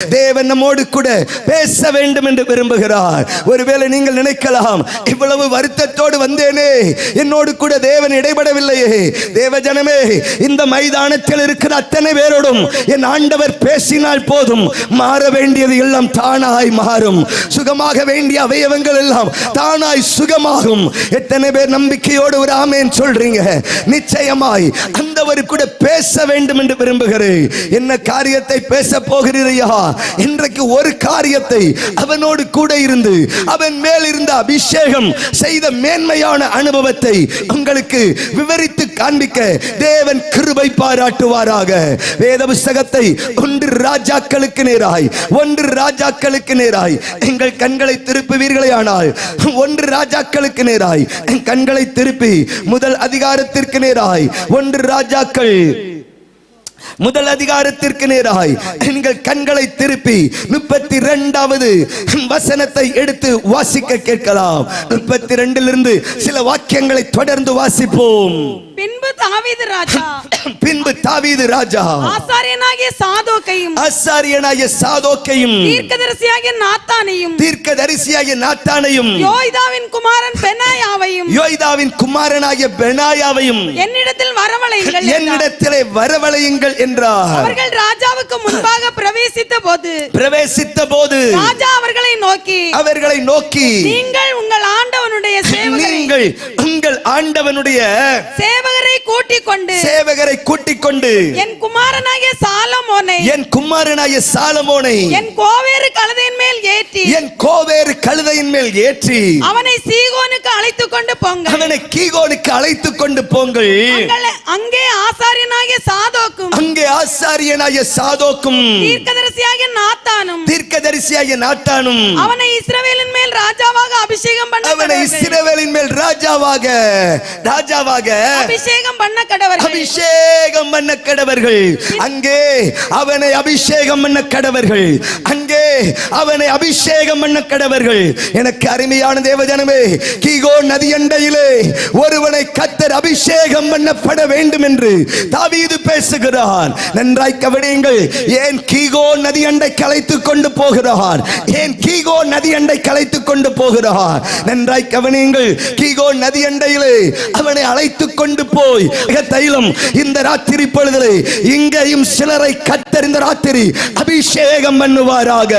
தேவன் நம்மோடு கூட பேச வேண்டும் என்று விரும்புகிறார். ஒருவேளை நீங்கள் நினைக்கலாம், இவ்வளவு வருத்தத்தோடு வந்தேனே, என்னோடு கூட தேவன் இடைபடவில்லையே. தேவ ஜனமே, இந்த மைதானத்தில் இருக்கிற அத்தனை பேரோடும் என் ஆண்டவர் பேசினால் போதும், மாற வேண்டியது எல்லாம் தானாய் மாறும். சுகமாக வேண்டிய அவயவங்கள் எல்லாம் தானாய் சுகமாகும். எத்தனை பேர் நம்பிக்கையோடு ஒரு ஆமேன் சொல்றீங்க? நிச்சயமாய் அந்தவர் கூட பேச வேண்டும் என்று விரும்புகிறேன். என்ன காரியத்தை பேச போகிறீரையா? இன்றைக்கு ஒரு காரியத்தை அவனோடு கூட இருந்து அவன் மேல் இருந்த அபிஷேகம் செய்த மேன்மையான அனுபவத்தை உங்களுக்கு விவரித்து காண்பிக்க தேவன் கிருபை பாராட்டுவாராக. வேத புஸ்தகத்தை ஒன்று ராஜாக்களுக்கு நேராய் எங்கள் கண்களை திருப்புவீர்களே ஆனால், ஒன்று ராஜாக்களுக்கு நேராய் கண்களை திருப்பி முதல் அதிகாரத்திற்கு நேராய், ஒன்று ராஜாக்கள் முதல் அதிகாரத்திற்கு நேராய் எங்கள் கண்களை திருப்பி 32வது வசனத்தை எடுத்து வாசிக்க கேட்கலாம். 32 சில வாக்கியங்களை தொடர்ந்து வாசிப்போம். பின்பு தாவீது ராஜா ஆசாரியனாகிய சாதோக்கையும் தீர்க்கதரிசியாகிய நாத்தானையும் யோய்தாவின் குமாரனாகிய பெனாயாவையும் என்னிடத்தில் வரவழையுங்கள் என்றார். அவர்கள் ராஜாவுக்கு முன்பாக பிரவேசித்த போது ராஜா அவர்களை நோக்கி நீங்கள் உங்கள் ஆண்டவனுடைய சேவகரை கூட்டிக் கொண்டு என் குமாரனாகிய சாலமோனை என் கோவேறு கழுதையின் மேல் ஏற்றி அவனை சீகோனுக்கு அழைத்துக் கொண்டு போங்கள். அங்கே ஆசாரியனாகிய சாதோக்கும் தீர்க்கதரிசியாகிய நாத்தானும் அவனை இஸ்ரவேலின் மேல் ராஜாவாக அபிஷேகம் பண்ண கடவர்கள். அங்கே அவனை அபிஷேகம் பண்ண கடவர்கள். எனக்கு அருமையான தேவஜனமே, கீகோன் நதியண்டையிலே ஒருவனை கர்த்தர் அபிஷேகம் பண்ணப்பட வேண்டும் என்று தாவீது பேசுகிறார். நன்றாய் கவனியுங்கள். ஏன் கீகோன் நதியண்டைக்கு அழைத்துக் கொண்டு போகிறார்? நன்றாய் கவனியுங்கள். கீகோன் நதியண்டையிலே அவனை அழைத்துக் கொண்டு போய் தைலம் இந்த ராத்திரி பொழுதிலே இங்கேயும் சிலரை கர்த்தர் இந்த ராத்திரி அபிஷேகம் பண்ணுவாராக.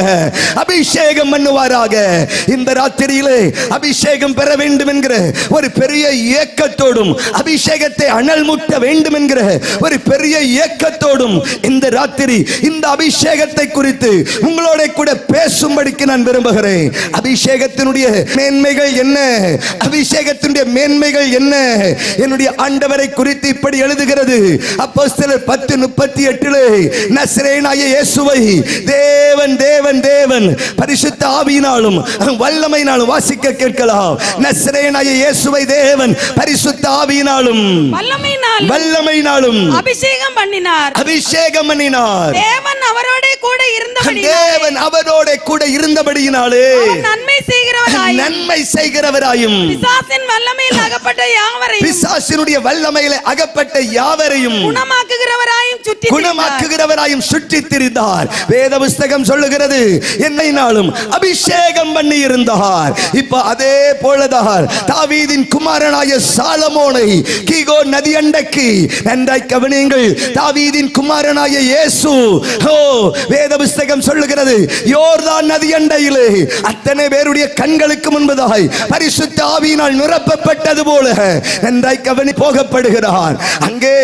இந்த ராத்திரியிலே அபிஷேகம் பெற வேண்டும் என்கிற ஒரு பெரிய ஏக்கத்தோடும், அபிஷேகத்தை அனல் மூட்ட வேண்டும் என்கிற ஒரு பெரிய ஏக்கத்தோடும் இந்த ராத்திரி இந்த அபிஷேகத்தை குறித்து உங்களோட கூட பேசும்படிக்கு நான் விரும்புகிறேன். அபிஷேகத்தினுடைய மேன்மைகள் என்ன? என்னுடைய ஆண்டவரை குறித்து இப்படி எழுதுகிறது. அப்போஸ்தலர் 10:38 நசரேயனாகிய இயேசுவை தேவன் பரிசுத்த ஆவியினாலும் வல்லமையினாலும் வாசிக்க கேட்கலாம். நசரேயனாகிய இயேசுவை தேவன் பரிசுத்த ஆவியினாலும் வல்லமையினாலும் அபிஷேகம் பண்ணினார். தேவன் அவரோட கூட இருந்தபடியினாலே நன்மை செய்கிறவராயும் பிசாசினுடைய வல்லமையிலே அகப்பட்ட யாவரையும் குணமாக்குகிறவராயும் சுற்றித் திரிந்தார். வேத புஸ்தகம் சொல்லுகிறது, என்னைனாலும் அபிஷேகம் பண்ணி இருந்தார். இப்ப அதே போலதான் தாவீதின் குமாரனாய சாலமோனை கீகோன் நதி அண்டைக்கு, நன்றாய் கவனியுங்கள், தாவீதின் குமாரனாய இயேசு வேத புஸ்தகம் சொல்லுகிறது யோர்தான் நதி அண்டையிலே அத்தனை பேருடைய கண்களுக்கு முன்பதாய் பரிசுத்த ஆவியினால் நிரப்பப்பட்டது போல நன்றாய் கவனி போகப்படுகிறார். அங்கே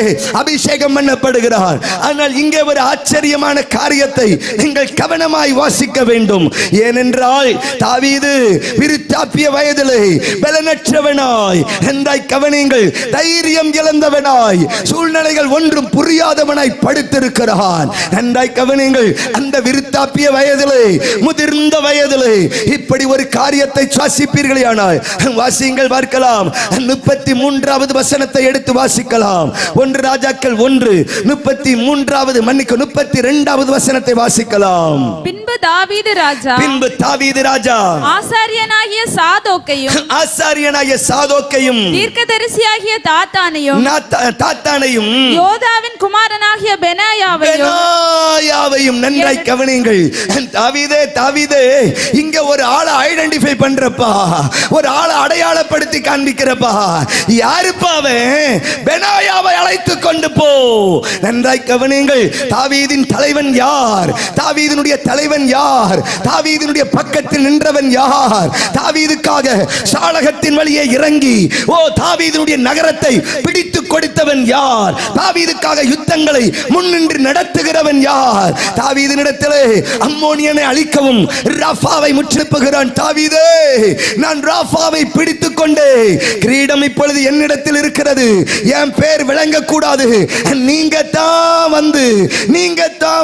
அபிஷேகம் பண்ணப்படுகிறார். ஆனால் இங்கே ஒரு ஆச்சரியமான காரியத்தை நீங்கள் கவனமாய் வாசிக்க வேண்டும். ஏனென்றால் தாவீது விருத்தாப்பிய வயதிலே பலனற்றவனாய், நன்றாய் கவனியுங்கள், தைரியம் இழந்தவனாய், சூழ்நிலைகள் ஒன்றும் புரியாதவனாய் படுத்திருக்கிறான். நன்றாய் கவனியுங்கள். அந்த விருத்தாப்பிய வயதிலே, முதிர்ந்த வயதிலே இப்படி ஒரு காரியத்தை வாசிப்பீர்களானால் வாசியுங்கள், பார்க்கலாம். 33வது வசனத்தை எடுத்து வாசிக்கலாம். 1 ராஜாக்கள் 1:33 33வது மன்னிக்கு 32வது வசனத்தை வாசிக்கலாம். பின்பு தாவீது ராஜா ஆசாரியனாகிய சாதோக்கையும் தீர்க்கதரிசியாகிய தாத்தானையும் யோதாவின் குமாரனாகிய பெனாயாவையும் நன்றாய் கவனியுங்கள். தாவீதே இங்க ஒரு ஆளை ஐடென்டிஃபை பண்றப்பா, ஒரு ஆளை அடையாளப்படுத்தி காண்பிக்கிறப்பா. யாருப்பா அவன்? பெனாயாவை அழைத்து கொண்டு போ. நன்றாய் கவனியுங்கள். தாவீதின் தலைவன் யார்? தாவீதினுடைய தலைவன் யார்? தாவீதினுடைய பக்கத்தில் நின்றவன் யார்? தாவீதுக்காக சாலகத்தின் வழியே இறங்கி தாவீதினுடைய நகரத்தை பிடித்து கொடுத்தவன் யார்? தாவீதுக்காக யுத்தங்களை முன்னின்று நடத்துகிறவன் யார்? தாவீதினிடத்திலே அம்மோனியனை அழிக்கவும் ராஃபாவை முற்றுப்புகிறான். தாவீதே, நான் ராஃபாவை பிடித்துக் கொண்டே, கிரீடம் இப்பொழுது என்னிடத்தில் இருக்கிறது, என் பேர் விளங்கக்கூடாது, நீங்க தான்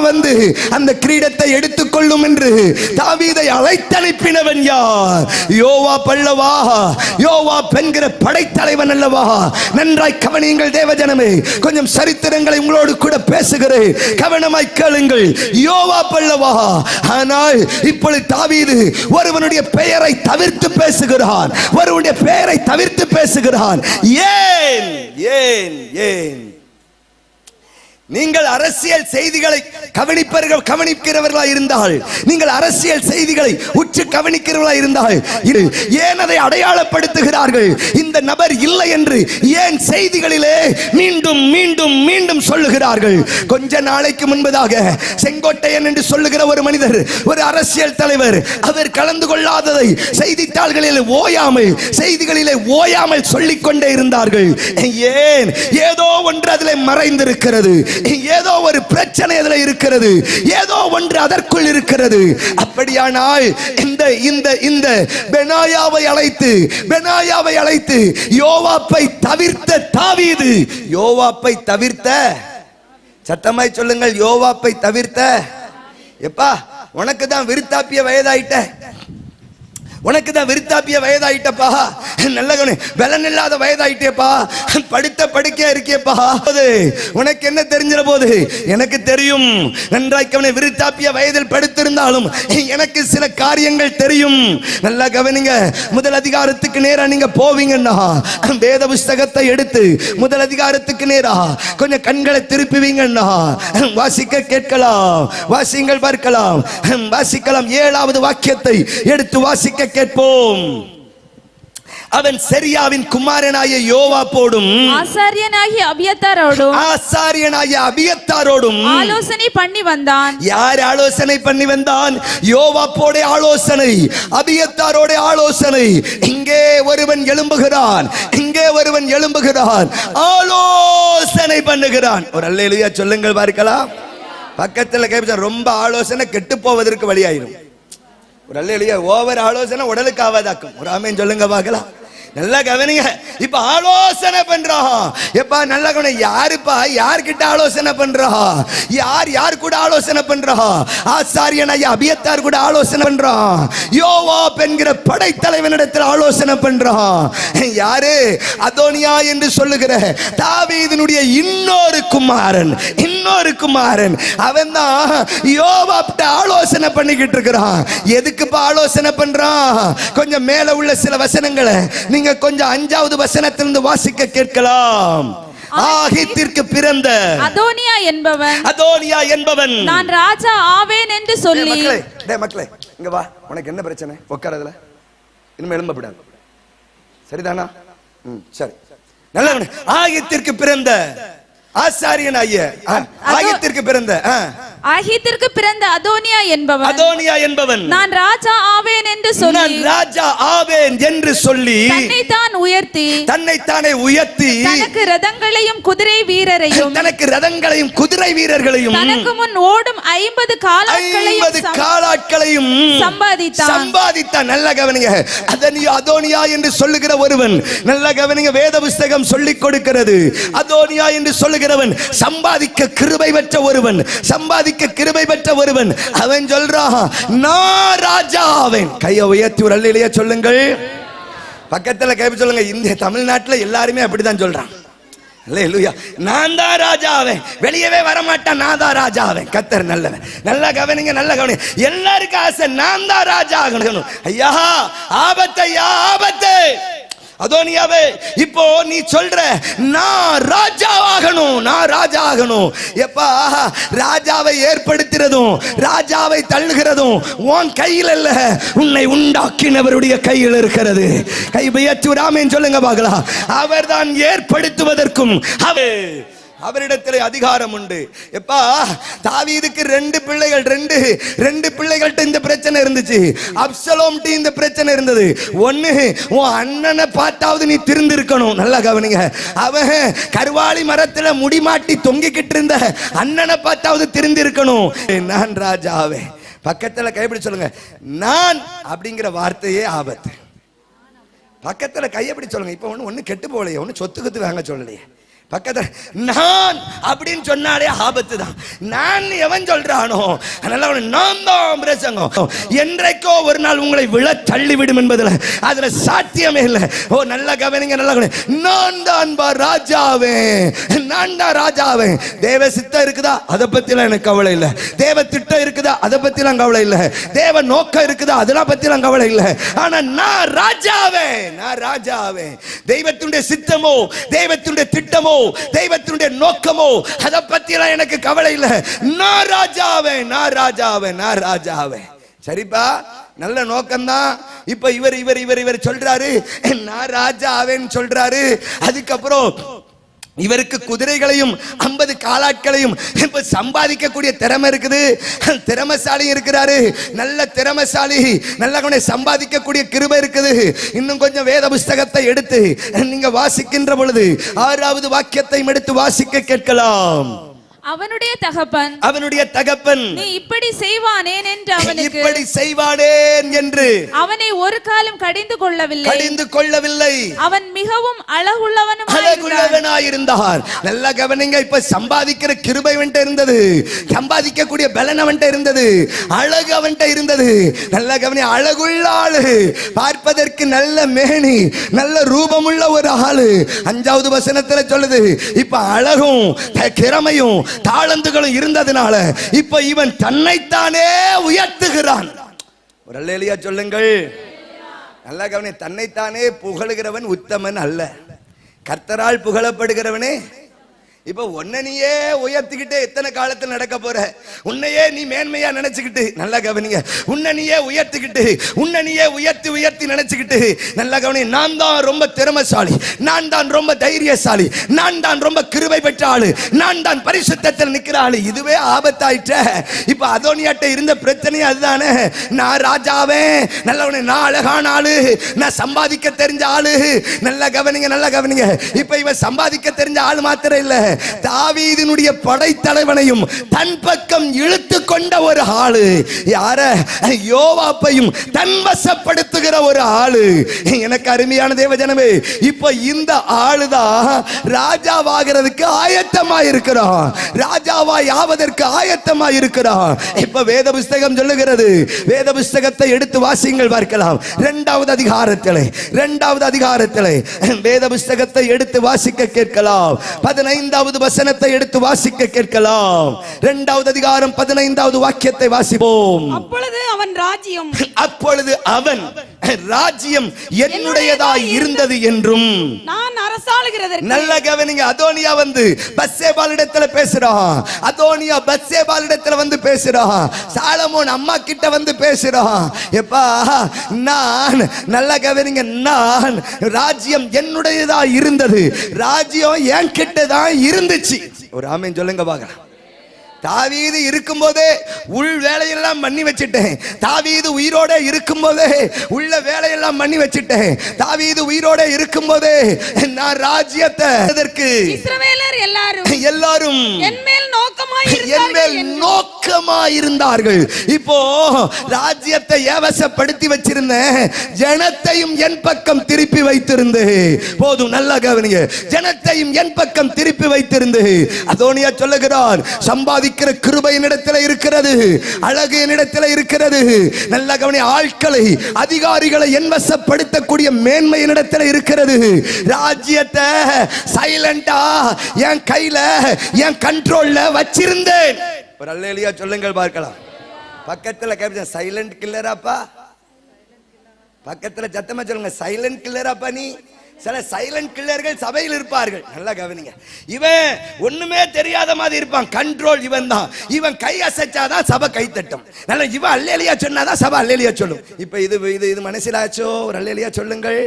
வந்து அந்த கிரீடத்தை எடுத்துக்கொள்ளும் என்று தாவீதை அழைத்தனுப்பினவன் யார்? யோவாப் அல்லவா? யோவாப் என்கிற படைத்தலைவன் அல்லவா? நன்றாய் கவனியுங்கள் தேவஜனமே. கொஞ்சம் சரித்திரங்களை உங்களோடு கூட பேசுகிறேன், கவனமாய் கேளுங்கள். யோவாப் அல்லவா? ஆனால் இப்பொழுது தாவீது ஒருவனுடைய பெயரை தவிர்த்து பேசுகிறான், ஒருவனுடைய பெயரை தவிர்த்து பேசுகிறான். ஏன் ஏன் ஏன்? நீங்கள் அரசியல் செய்திகளை கவனிக்கிறவர்களா இருந்தால், நீங்கள் அரசியல் செய்திகளை உற்று கவனிக்கிறவர்களா இருந்தால், ஏன் அதை அடையாளப்படுத்துகிறார்கள்? இந்த நபர் இல்லை என்று ஏன் செய்திகளிலே மீண்டும் மீண்டும் மீண்டும் சொல்லுகிறார்கள்? கொஞ்ச நாளைக்கு முன்பதாக செங்கோட்டையன் என்று சொல்லுகிற ஒரு மனிதர், ஒரு அரசியல் தலைவர், அவர் கலந்து கொள்ளாததை செய்தித்தாள்களில் செய்திகளிலே ஓயாமல் சொல்லிக் கொண்டே இருந்தார்கள். ஏன்? ஏதோ ஒன்று அதிலே மறைந்திருக்கிறது, ஏதோ ஒரு பிரச்சனை அதில் இருக்கிறது, ஏதோ ஒன்று அதற்குள் இருக்கிறது. அப்படியானால் இந்த பெனாயாவை அழைத்து யோவாப்பை தவிர்த்த தாவீது, யோவாப்பை தவிர்த்த, சத்தமாய் சொல்லுங்கள், யோவாப்பை தவிர்த்த. எப்பா, உனக்கு தான் விருத்தாப்பிய வயதாயிட்டப்பா, நல்ல பலன் இல்லாத வயதாயிட்டேப்பா, படுத்த படுக்கையா இருக்கேப்பா. உனக்கு என்ன தெரிஞ்சிட போது? எனக்கு தெரியும். நன்றாய் கவனி. விருத்தாப்பிய வயதில் படுத்திருந்தாலும் எனக்கு சில காரியங்கள் தெரியும். நல்லா கவனிங்க. முதல் அதிகாரத்துக்கு நேரா நீங்க போவீங்கன்னா, வேத புஸ்தகத்தை எடுத்து முதல் அதிகாரத்துக்கு நேரா கொஞ்சம் கண்களை திருப்புவீங்கன்னா வாசிக்க கேட்கலாம், வாசிங்கள் பார்க்கலாம், வாசிக்கலாம். 7வது வாக்கியத்தை எடுத்து வாசிக்க கேட்போம். அவன் செரியாவின் குமாரனாகிய யோவாப்போடும் ஆசாரியனாகிய அபியத்தாரோடும் ஆலோசனை பண்ணி வந்தான். யார் ஆலோசனை பண்ணி வந்தான்? யோவாப்போட ஆலோசனை, அபியத்தாரோட ஆலோசனை. இங்கே ஒருவன் எழும்புகிறான், ஆலோசனை பண்ணுகிறான். ஒரு அல்லேலூயா சொல்லுங்கள் பார்க்கலாம். பக்கத்தில் கேட்ப ரொம்ப ஆலோசனை கெட்டு போவதற்கு வழியாயிரும். ஒரு அல்லேலூயா. ஓவர் ஆலோசனை உடலுக்கு ஆவாதாக்கும். ஒரு ஆமென் சொல்லுங்க பார்க்கலாம். நல்லா கவனிங்க. இப்ப ஆலோசனை பண்றான். எப்பா நல்லா கவனி. யாருப்பா யார்கிட்ட ஆலோசனை பண்றான்? யார் கூட ஆலோசனை பண்றான்? ஆசாரியனாகிய அபியத்தார் கூட ஆலோசனை பண்றான். யோவாப் என்கிற படைத்தலைவனிடத்தில் ஆலோசனை பண்றான். யாரு? அதோனியா என்று சொல்லுகிற தாவீதினுடைய இன்னொரு குமாரன். அவன் தான் யோவாப்ட ஆலோசனை பண்ணிக்கிட்டு இருக்கிறான். எதுக்குப்பா ஆலோசனை பண்றான்? கொஞ்சம் மேல உள்ள சில வசனங்களை நீங்க கொஞ்சம் 5வது வசனத்திலிருந்து வாசிக்க கேட்கலாம். ஆகித்திற்கு பிறந்த அதோனியா என்பவன் நான் ராஜா ஆவேன் என்று சொல்லி. மக்களே இங்க வா. உனக்கு என்ன பிரச்சனை? உட்காரதுல இனிமே எழும்பப்படாது. சரிதானா? சரி. நல்ல ஆகித்திற்கு பிறந்த ஆகித்திற்கு பிறந்த அதோனியா என்பவன் நான் ராஜா ஆவேன் என்று சொல்லி தன்னைத்தானே உயர்த்தி தனக்கு ரதங்களையும் குதிரை வீரர்களையும் தனக்கு முன் ஓடும் 50 காலாட்களையும் சம்பாதித்தான். நல்ல கவனிங்க. அதோனியா என்று சொல்லுகிற ஒருவன், நல்ல கவனிங்க, வேத புஸ்தகம் சொல்லிக் கொடுக்கிறது. அதோனியா என்று சொல்லுகிறவன் சம்பாதிக்க கிருபை பெற்ற ஒருவன். அவன் சொல்றான், நான் ராஜா ஆவேன். கையை உயர்த்தி ஒரு அல்லேலூயா சொல்லுங்கள். பக்கத்துல கேட்ப சொல்லுங்க. இந்த தமிழ்நாட்டில் எல்லாருமே அப்படிதான் சொல்றான். அல்லேலூயா. நான் தான் ராஜாவே, வெளியவே வரமாட்டேன், நான் தான் ராஜாவே. கர்த்தர் நல்லவன். நல்லா கவனிங்க, நல்லா கவனிங்க. எல்லாருக்கும் ஆசை நான் தான் ராஜா ஆகணும். ஐயா ஆபத்து, ஐயா ஆபத்து. அதோனியாவே, இப்போ நீ சொல்ற நான் ராஜா ஆகணும், நான் ராஜா ஆகணும். எப்பா ராஜாவை ஏற்படுத்துறதும் ராஜாவை தள்ளுகிறதும் உன் கையில் அல்ல, உன்னை உண்டாக்கினவருடைய கையில் இருக்கிறது. கை உயர்த்துறாமேன்னு சொல்லுங்க பார்க்கலாம். அவர்தான் ஏற்படுத்துவதற்கும் அவரிடத்தில் அதிகாரம் உண்டு. எப்பா தாவீதுக்கு ரெண்டு பிள்ளைகள், ரெண்டு பிள்ளைகள்ட்ட இந்த பிரச்சனை இருந்துச்சு. அப்சலோம்ட்ட இந்த பிரச்சனை இருந்தது. ஒன்னு, உன் அண்ணனை பார்த்தாவது நீ திருந்து இருக்கணும். நல்லா கவனிங்க. அவன் கருவாளி மரத்துல முடிமாட்டி தொங்கிக்கிட்டு இருந்த அண்ணனை பார்த்தாவது திருந்து இருக்கணும். நான் ராஜாவே. பக்கத்துல கைப்பிடி சொல்லுங்க, நான் அப்படிங்கிற வார்த்தையே ஆபத்து. பக்கத்துல கையப்படி சொல்லுங்க. இப்ப ஒண்ணு கெட்டு போகலையே, ஒண்ணு சொத்து கத்து வாங்க சொல்லலையே. பக்கத்துல நான் அப்படின்னு சொன்னாலே ஆபத்து தான். நான் எவன் சொல்றானோ அதனால நான் தான் பிரசங்கம் என்றைக்கோ ஒரு நாள் உங்களை விழ தள்ளிவிடும் என்பதுல அதுல சாத்தியமே இல்லை. ஓ நல்ல கவனிங்க, நல்ல கவனிங்க. நான் தான் ராஜாவே, நான் தான் ராஜாவே. தேவ சித்தம் இருக்குதா அதை பத்திலாம் எனக்கு கவலை இல்லை. தேவ திட்டம் இருக்குதா அதை பத்திலாம் கவலை இல்லை. தேவ நோக்கம் இருக்குதா அதெல்லாம் பத்திலாம் கவலை இல்லை. ஆனா நான் ராஜாவே, நான் ராஜாவே. தெய்வத்தினுடைய சித்தமோ தெய்வத்தினுடைய திட்டமோ தெய்வத்தினுடைய நோக்கமோ அதை பத்திலாம் எனக்கு கவலை இல்லை. நான் ராஜாவே, நான் ராஜாவே, நான் ராஜாவே. சரிப்பா, நல்ல நோக்கம்தான். இப்ப இவர் சொல்றாரு நான் ராஜாவேன்னு சொல்றாரு. அதுக்கப்புறம் இவருக்கு குதிரைகளையும் 50 காலாட்களையும் இப்ப சம்பாதிக்கக்கூடிய திறமை இருக்குது. திறமைசாலி இருக்கிறாரு, நல்ல திறமைசாலி, நல்ல சம்பாதிக்கக்கூடிய கிருபை இருக்குது. இன்னும் கொஞ்சம் வேத புஸ்தகத்தை எடுத்து நீங்க வாசிக்கின்ற பொழுது 6வது வாக்கியத்தை எடுத்து வாசிக்க கேட்கலாம். அவனுடைய தகப்பன் நீ இப்படி செய்வானேன் என்று அவனுக்கு, இப்படி செய்வானேன் என்று அவனை ஒரு காலம் கடிந்து கொள்ளவில்லை. அவன் மிகவும் அழகுள்ளவனாயிருந்தான். நல்ல கவனிங்க. இப்ப சம்பாதிக்கிற கிருபை அவன்கிட்ட இருந்தது, சம்பாதிக்கக்கூடிய பலன் அவன்கிட்ட இருந்தது, அழகு அவன்கிட்ட இருந்தது. நல்ல கவனி, அழகுள்ள ஆளு, பார்ப்பதற்கு நல்ல மேனி, நல்ல ரூபமுள்ள ஒரு ஆளு. 5வது வசனத்துல சொல்லுது, இப்ப அழகும் திறமையும் தாளந்துகளும் இருந்ததுனால இப்ப இவன் தன்னைத்தானே உயர்த்துகிறான். ஒரு அல்லேலூயா சொல்லுங்கள். நல்லா கவனி. தன்னைத்தானே புகழுகிறவன் உத்தமன் அல்ல, கர்த்தரால் புகழப்படுகிறவனே. இப்ப உன்னையே உயர்த்திக்கிட்டே எத்தனை காலத்தில் நடக்க போற? உன்னையே நீ மேன்மையா நினைச்சுக்கிட்டு, நல்லா கவனிங்க, உன்னையே உயர்த்திக்கிட்டு, உன்னையே உயர்த்தி நினைச்சுக்கிட்டு, நல்லா கவனி, நான் தான் ரொம்ப திறமைசாலி, நான் தான் ரொம்ப தைரியசாலி, நான் தான் ரொம்ப கிருபை பெற்ற ஆளு, நான் தான் பரிசுத்தத்தில் நிக்கிற ஆளு. இதுவே ஆபத்தாயிற்ற. இப்ப அதோனியாட்ட இருந்த பிரச்சனை அதுதானே. நான் ராஜாவே, நல்லவனே, நான் அழகான ஆளு, நான் சம்பாதிக்க தெரிஞ்ச ஆளு. நல்லா கவனிங்க, நல்லா கவனிங்க. இப்ப இவன் சம்பாதிக்க தெரிஞ்ச ஆளு மாத்திரம் இல்ல, தாவீதினுடைய படைத்தலைவனையும் தன் பக்கம் இழுத்து கொண்ட ஒரு ஆளு. யார? யோவாப்பையும் தன்வசப்படுத்துகிற ஒரு ஆளு. எனக்கு அருமையான தேவஜனமே, இப்ப இந்த ஆளுதான் ராஜாவாகிறதுக்கு ஆயத்தமாய் இருக்கிறான், ராஜாவாய் ஆவதற்கு ஆயத்தமாய் இருக்கிறான். இப்ப வேத புஸ்தகம் சொல்லுகிறது, வேத புஸ்தகத்தை எடுத்து வாசிங்கள் பார்க்கலாம். 2வது அதிகாரத்திலே வேத புஸ்தகத்தை எடுத்து வாசிக்க கேட்கலாம். 15வது வசனத்தை எடுத்து வாசிக்க கேட்கலாம். 2வது அதிகாரம் 15வது வாக்கியத்தை வாசிப்போம். அப்பொழுது அவன் ராஜ்யம் என்னுடையதாய் இருந்தது என்றும் நான் அரசாளுகிறதற்கு, நல்ல கவனிங்க, அதோனியா வந்து பத்சேபாளிடத்துல பேசுறான். அதோனியா பத்சேபாளிடத்துல வந்து பேசுறான். சாலமோன் அம்மா கிட்ட வந்து பேசுறான். எப்பா நான், நல்ல கவனிங்க, நான் ராஜ்யம் என்னுடையதாய் இருந்தது, ராஜ்யம் என் கிட்ட தான் இருந்துச்சு. ஒரு ஆமென் சொல்லுங்க பார்க்கலாம். தாவீது இருக்கும்போதே உள் வேலையெல்லாம் பண்ணி வச்சிட்டேன். தாவீது உயிரோட இருக்கும்போதே உள்ள வேலையெல்லாம் பண்ணி வச்சிட்டேன். தாவீது உயிரோட இருக்கும்போதே நான் ராஜ்யத்தை இஸ்ரவேலர் எல்லாரும் என்மேல் நோக்கமாயிருந்தார்கள். இப்போ ராஜ்யத்தை ஏவசப்படுத்தி வச்சிருந்தேன், ஜனத்தையும் என் பக்கம் திருப்பி வைத்திருந்து. போதும், நல்லா கவனிங்க, ஜனத்தையும் என் பக்கம் திருப்பி வைத்திருந்து. அதோனியா சொல்லுகிறார், சம்பாதி சம்பாதிக்கிற கிருபை என்னிடத்தில் இருக்கிறது, அழகு என்னிடத்தில் இருக்கிறது. நல்ல கவனி, ஆட்களை அதிகாரிகளை என்வசப்படுத்தக்கூடிய மேன்மை என்னிடத்தில் இருக்கிறது. ராஜ்யத்தை சைலண்டா என் கையில என் கண்ட்ரோல்ல வச்சிருந்தேன். ஒரு அல்லேலூயா சொல்லுங்கள் பார்க்கலாம். பக்கத்துல கேட்க சைலண்ட் கில்லராப்பா, பக்கத்துல சத்தமா சொல்லுங்க சைலண்ட் கில்லராப்பா. நீ சில சைலண்ட் கில்லர்கள் சபையில் இருப்பார்கள். நல்லா கவனிங்க. இவன் ஒண்ணுமே தெரியாத மாதிரி இருப்பான். கண்ட்ரோல் இவன் தான். இவன் கை அசைச்சாதான் சபை கை தட்டும். நல்ல இவன் அல்லேலியா சொன்னாதான் சபை அல்லேலியா சொல்லும். இப்ப இது இது இது மனசிலாச்சோ? ஒரு அல்லேலியா சொல்லுங்கள்.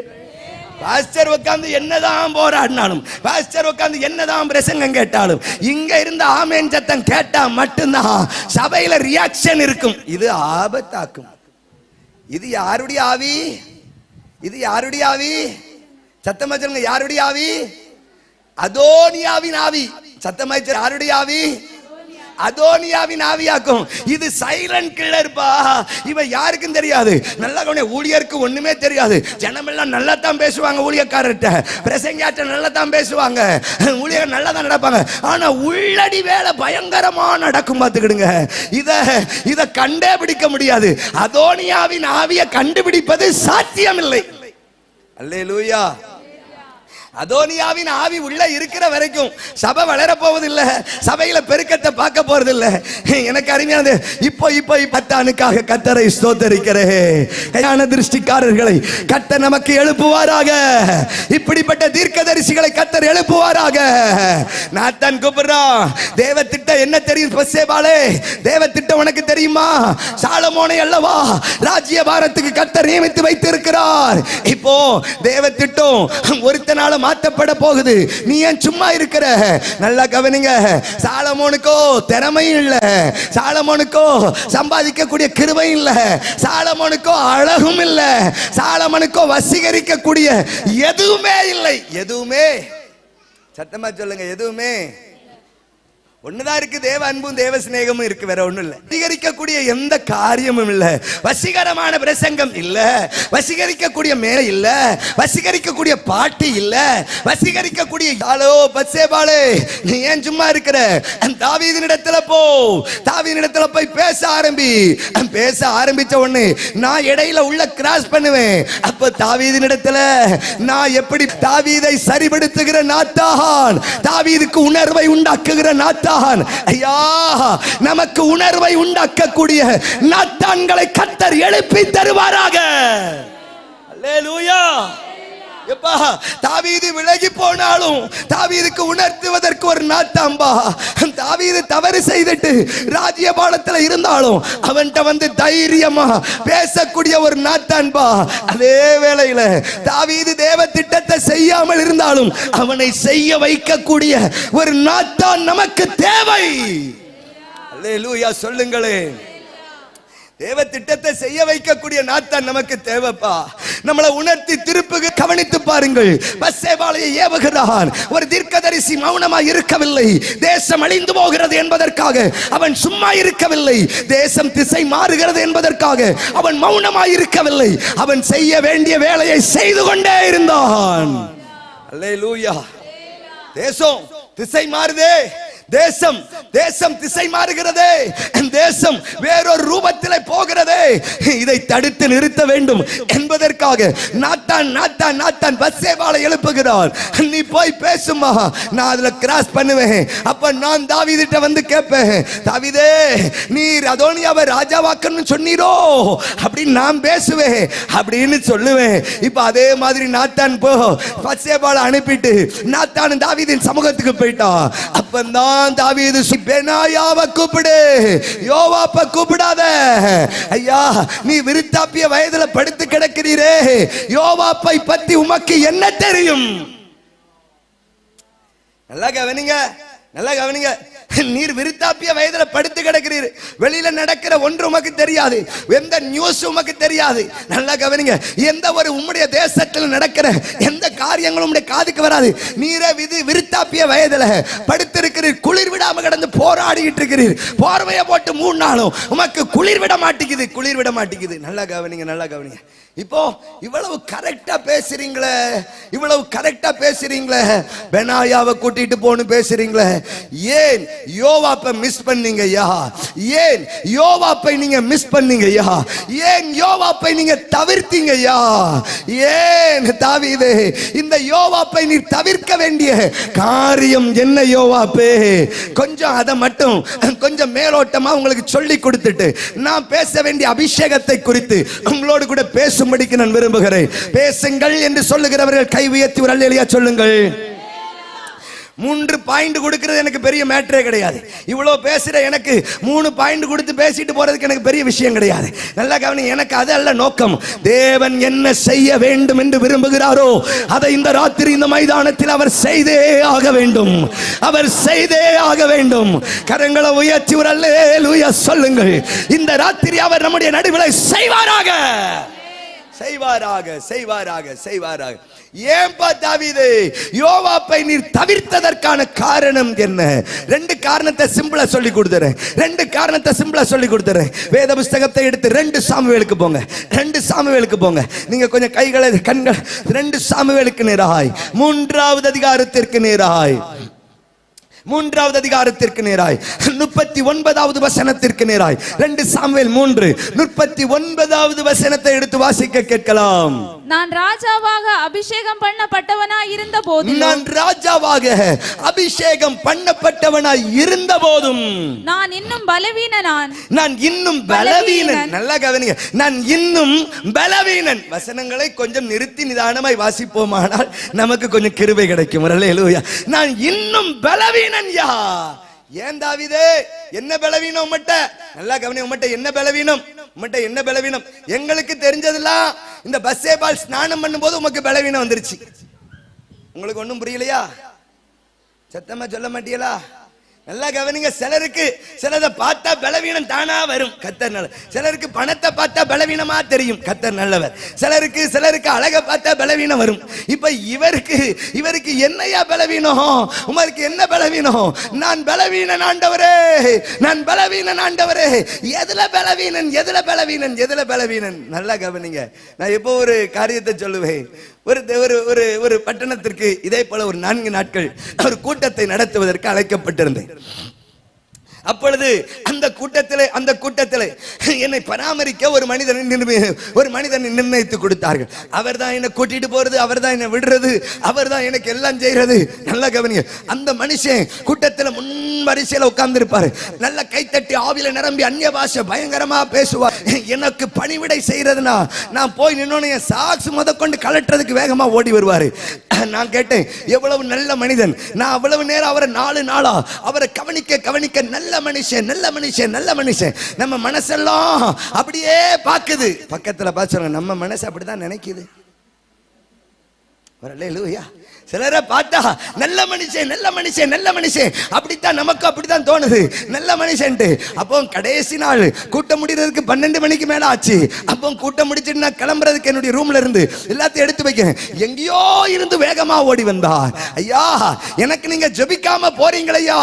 பாஸ்டர் உட்கார்ந்து என்னதான் போராடினாலும், பாஸ்டர் உட்கார்ந்து என்னதான் பிரசங்கம் கேட்டாலும், இங்க இருந்த ஆமேன் சத்தம் கேட்டா மட்டும்தான் சபையில ரியாக்ஷன் இருக்கும். இது ஆபத்தாக்கும். இது யாருடைய ஆவி? இது யாருடைய ஆவி? சத்தமா சொல்லுங்க, யாருடைய ஆவி? அதோனியாவின் ஆவி. சத்தமா யாருடைய ஆவி? அதோனியாவின் ஆவியாக்கும். இது சைலண்ட் கில்லர்பா. இவன் யாருக்கும் தெரியாது. நல்லா கவனி, ஊழியருக்கு ஒண்ணுமே தெரியாது. ஜனமெல்லாம் நல்லா தான் பேசுவாங்க, ஊழியக்காரர்கிட்ட பிரசங்கியாட்ட நல்லா தான் பேசுவாங்க, ஊழியர் நல்லா தான் நடப்பாங்க. ஆனா உள்ளடி வேலை பயங்கரமா நடக்கும். பார்த்துக்கிடுங்க, இத கண்டே பிடிக்க முடியாது. அதோனியாவின் ஆவியை கண்டுபிடிப்பது சாத்தியம் இல்லை. அல்லேலூயா. அதோனியாவின் ஆவி உள்ள இருக்கிற வரைக்கும் சபை வளர போவதில்லை, சபையில பெருக்கத்தை பார்க்க போறதில்லை. எனக்கு அருமையானது, இப்போ இப்போ பத்தானுக்காக கர்த்தரை ஸ்தோத்தரிக்கிறேன். திருஷ்டிக்காரர்களை கர்த்தர் நமக்கு எழுப்புவாராக. இப்படிப்பட்ட தீர்க்கதரிசிகளை கர்த்தர் எழுப்புவாராக. நாத்தான் கூப்பிடுறான். தேவ திட்டம் என்ன தெரியும்? பத்சேபாளே, தேவ திட்டம் உனக்கு தெரியுமா? சாலமோனை அல்லவா ராஜ்ய பாரத்துக்கு கர்த்தர் நியமித்து வைத்திருக்கிறார். இப்போ தேவ திட்டம் ஒருத்தனால மாற்றப்பட போகுது. நீ ஏன் சும்மா இருக்கிற? நல்லா கவனிங்க. சாலமோனுக்கோ திறமையும் இல்ல, சாலமோனுக்கோ சம்பாதிக்கக்கூடிய கிருபையும் இல்ல, சாலமோனுக்கோ அழகும் இல்ல, சாலமோனுக்கோ வசீகரிக்கக்கூடிய எதுவுமே இல்லை. எதுவுமே, சத்தமா சொல்லுங்க, எதுவுமே. ஒண்ணுதான் இருக்கு, தேவ அன்பும் தேவ சிநேகமும் இருக்கு, வேற ஒண்ணும் இல்ல. வசீகரிக்கக்கூடிய எந்த காரியமும் இல்ல, வசீகரமான பிரசங்கம் இல்ல, வசீகரிக்கக்கூடிய மேல இல்ல, வசீகரிக்கக்கூடிய பாட்டு இல்ல, வசீகரிக்கக்கூடிய பத்சேபாளே, நீ ஏன் சும்மா இருக்கிற? தாவீதினிடத்துல போ, தாவீதினிடத்துல போய் பேச ஆரம்பி. பேச ஆரம்பிச்ச உடனே நான் இடையில உள்ள கிராஸ் பண்ணுவேன். அப்ப தாவீதினிடத்துல நான் எப்படி தாவீதை சரிபடுத்துகிற நாத்தான், தாவீதுக்கு உணர்வை உண்டாக்குகிற நாத்தான், ஐயா, நமக்கு உணர்வை உண்டாக்கக்கூடிய நாத்தான்களை கர்த்தர் எழுப்பி தருவாராக. அல்லேலூயா. எப்பா தாவீது விலகி போனாலும் தாவீதுக்கு உணர்த்துவதற்கு ஒரு நாத்தாம்பா. தாவீது தவறு செய்துட்டு ராஜ்யபாலத்துல இருந்தாலும் அவன்கிட்ட வந்து தைரியமா பேசக்கூடிய ஒரு நாத்தான்பா. அதே வேளையில தாவீது தேவ திட்டத்தை செய்யாமல் இருந்தாலும் அவனை செய்ய வைக்கக்கூடிய ஒரு நாத்தான் நமக்கு தேவை. அல்லேலூயா சொல்லுங்களே. தேவ திட்டத்தை செய்ய வைக்கக்கூடிய நாத்தான் நமக்கு தேவைப்பா. நம்மளை உணர்த்தி திருப்புக. கவனித்து பாருங்கள். பத்சேபாளை ஏவுகிறான். ஒரு தீர்க்கதரிசி மௌனமாக இருக்கவில்லை. தேசம் அழிந்து போகிறது என்பதற்காக அவன் சும்மா இருக்கவில்லை. தேசம் திசை மாறுகிறது என்பதற்காக அவன் மௌனமாக இருக்கவில்லை. அவன் செய்ய வேண்டிய வேலையை செய்து கொண்டே இருந்தான். அல்லேலூயா. தேசம் திசை மாறுதே, தேசம் தேசம் திசை மாறுகிறதே, தேசம் வேறொரு ரூபத்திலே போகிறதே. இதை தடுத்து நிறுத்த வேண்டும் என்பதற்காக நாத்தான் நாத்தான் நாத்தான் பத்சேபாளை எழுப்புகிறார். நீ போய் பேசுமா, நான் அதுல கிராஸ் பண்ணுவேன். அப்ப நான் தாவீதிட்ட வந்து கேட்பேன், தாவீதே நீர் அதோனியாவை ராஜாவாக்கன்னு சொன்னீரோ அப்படின்னு நான் பேசுவேன் அப்படின்னு சொல்லுவேன். இப்ப அதே மாதிரி நாத்தான் போ பத்சேபாளை அனுப்பிட்டு நாத்தான் தாவீதின் சமூகத்துக்கு போயிட்டான். அப்பந்தான் தாவீது பெனாயாவை கூப்பிடு, யோவாப்பை கூப்பிடாத. ஐயா, நீ விருத்தாப்பிய வயதுல படுத்து கிடக்கிறீரே, யோவாப்பை பத்தி உமக்கு என்ன தெரியும்? நல்லா கவனிங்க, நல்லா கவனிங்க. நீர் விருத்தாப்பிய வயதுல படுத்து கிடக்கிறீர். வெளியில நடக்கிற ஒன்று உமக்கு தெரியாது, எந்த நியூஸ் உமக்கு தெரியாது. நல்லா கவனிங்க. எந்த ஒரு உம்முடைய தேசத்தில் நடக்கிற எந்த காரியங்களும் உம்முடைய காதுக்கு வராது. நீரே விருத்தாப்பிய வயதுல படுத்து இருக்கிறீர். குளிர் விடாம கிடந்து போராடிட்டு இருக்கிறீர். போர்வையை போட்டு 3 நாளும் உமக்கு குளிர் விட மாட்டேங்குது, குளிர் விட மாட்டேங்குது. நல்லா கவனிங்க, நல்லா கவனிங்க. இப்போ இவ்வளவு கரெக்டா பேசுறீங்களே, இவ்வளவு கரெக்டா பேசுறீங்களே, பெனாயாவை கூட்டிட்டு போன்னு பேசுறீங்களே, ஏன் யோவாப்பை மிஸ் பண்ணீங்க ஐயா? ஏன் யோவாப்பை நீங்க மிஸ் பண்ணீங்க ஐயா? ஏன் யோவாப்பை நீங்க தவிர்த்தீங்க ஐயா? ஏன் தாவீதே இந்த யோவாப்பை நீ தவிர்க்க வேண்டிய காரியம் என்ன யோவாப்பே? கொஞ்சம் அதை மட்டும் கொஞ்சம் மேலோட்டமா உங்களுக்கு சொல்லி கொடுத்துட்டு நான் பேச வேண்டிய அபிஷேகத்தை குறித்து உங்களோடு கூட பேசும்படிக்கு நான் விரும்புகிறேன். பேசுங்கள் என்று சொல்லுகிறவர்கள் கை உயர்த்தி ஒரு அல்லேலூயா சொல்லுங்கள். 3 பாயிண்ட் கொடுக்கிறது எனக்கு பெரிய மேட்டரே கிடையாது. இவ்வளவு பேசுற எனக்கு 3 பாயிண்ட் கொடுத்து பேசிட்டு போறதுக்கு எனக்கு பெரிய விஷயம் கிடையாது. நல்லா கவனி, எனக்கு அது அல்ல நோக்கம். தேவன் என்ன செய்ய வேண்டும் என்று விரும்புகிறாரோ அதை இந்த ராத்திரி இந்த மைதானத்தில் அவர் செய்தே ஆக வேண்டும். அவர் செய்தே ஆக வேண்டும். கரங்களை உயர்த்தி ஒரு அல்லேலூயா சொல்லுங்கள். இந்த ராத்திரி அவர் நம்முடைய நடுவில் செய்வாராக, செய்வாராக, செய்வாராக, செய்வாராக. ஏன்பா தாவீதே யோவாப்பை நீர் தவிர்த்ததற்கான காரணம் என்ன? 2 காரணத்தை சிம்பிளா சொல்லி கொடுத்துறேன். 2 காரணத்தை சிம்பிளா சொல்லி கொடுத்துறேன். வேத புஸ்தகத்தை எடுத்து 2 சாமுவேலுக்கு போங்க. 2 சாமுவேலுக்கு போங்க. நீங்க கொஞ்சம் கைகளை கண்கள் 2 சாமுவேலுக்கு நேராய் 3வது அதிகாரத்திற்கு நேராய் 3வது அதிகாரத்திற்கு நேராய் 39வது வசனத்திற்கு நேராய் 2 சாமுவேல் 3:39வது வசனத்தை எடுத்து வாசிக்க கேட்கலாம். நான் ராஜாவாக அபிஷேகம் பண்ணப்பட்டவனாய் இருந்த போதும், நான் ராஜாவாக அபிஷேகம் பண்ணப்பட்டவனாய் இருந்த போதும் நான் இன்னும் பலவீனன். நான் இன்னும் பலவீனன். நல்லா கவனிங்க, நான் இன்னும் பலவீனன். வசனங்களை கொஞ்சம் நிறுத்தி நிதானமாய் வாசிப்போமானால் நமக்கு கொஞ்சம் கிருபை கிடைக்கும். அல்லேலூயா. நான் இன்னும் பலவீனன். ஏன் தாவீதே என்ன பலவீனம் உம்மட்ட? நல்லா கவனி, உம்மட்ட என்ன பலவீனம்? உம்மட்ட என்ன பலவீனம்? எங்களுக்கு தெரிஞ்சதெல்லாம் இந்த பஸ்ஸேபால் ஸ்நானம் பண்ணும்போது உமக்கு பலவீனம் வந்துருச்சு. உங்களுக்கு ஒன்றும் புரியலையா? சத்தமா சொல்ல மாட்டீங்களா? நல்லா கவனிங்க. சிலருக்கு சிலதை பார்த்தா பலவீனம் தானா வரும், கர்த்தர் நல்லவர். சிலருக்கு பணத்தை பார்த்தா பலவீனமா தெரியும், கர்த்தர் நல்லவர். சிலருக்கு அழகை பார்த்தா பலவீனம் வரும். இப்ப இவருக்கு என்னையா பலவீனம்? உமருக்கு என்ன பலவீனம்? நான் பலவீனன் ஆண்டவரே, நான் பலவீனன் ஆண்டவரே. எதுல பலவீனன்? எதுல பலவீனன்? எதுல பலவீனன்? நல்லா கவனிங்க. நான் எப்போ ஒரு காரியத்தை சொல்லுவேன். ஒரு பட்டணத்திற்கு இதே போல ஒரு 4 நாட்கள் ஒரு கூட்டத்தை நடத்துவதற்கு அழைக்கப்பட்டிருந்தேன். அப்பொழுது அந்த கூட்டத்திலே என்னை பராமரிக்க ஒரு மனிதனை நிர்ணயித்து கொடுத்தார்கள். அவர் தான் என்னை கூட்டிட்டு போறது, அவர் தான் என்னை விடுறது, அவர் தான் எனக்கு எல்லாம் செய்யறது. நல்லா கவனிங்க. அந்த மனுஷன் கூட்டத்தில் முன் வரிசையில் உட்கார்ந்து இருப்பாரு. நல்ல கைத்தட்டி ஆவில நிரம்பி அந்நிய பாஷை பயங்கரமா பேசுவார். எனக்கு பணிவிடை செய்யறதுனா நான் போய் நின்னோன்னு என் சாக்ஸ் முதற்கொண்டு கலட்டுறதுக்கு வேகமா ஓடி வருவாரு. நான் கேட்டேன், எவ்வளவு நல்ல மனிதன். நான் அவ்வளவு நேரம் அவரை 4 நாளா அவரை கவனிக்க நல்ல மனுஷன், நல்ல மனுஷன், நல்ல மனுஷன். நம்ம மனசெல்லாம் அப்படியே பாக்குது. பக்கத்துல பார்த்து நம்ம மனசு அப்படிதான் நினைக்குது. அல்லேலூயா. சிலரை பார்த்தா நல்ல மனுஷன், நல்ல மனுஷன், நல்ல மனுஷன், அப்படித்தான் நமக்கு அப்படித்தான் தோணுது, நல்ல மனுஷன். அப்போ கடைசி நாள் கூட்டம் முடிகிறதுக்கு 12 மணிக்கு மேல ஆச்சு. அப்போ கூட்டம் முடிச்சுட்டு நான் கிளம்புறதுக்கு என்னுடைய ரூம்ல இருந்து எல்லாத்தையும் எடுத்து வைக்கிறேன். எங்கேயோ இருந்து வேகமா ஓடி வந்தார். ஐயா, எனக்கு நீங்க ஜெபிக்காம போறீங்களையா,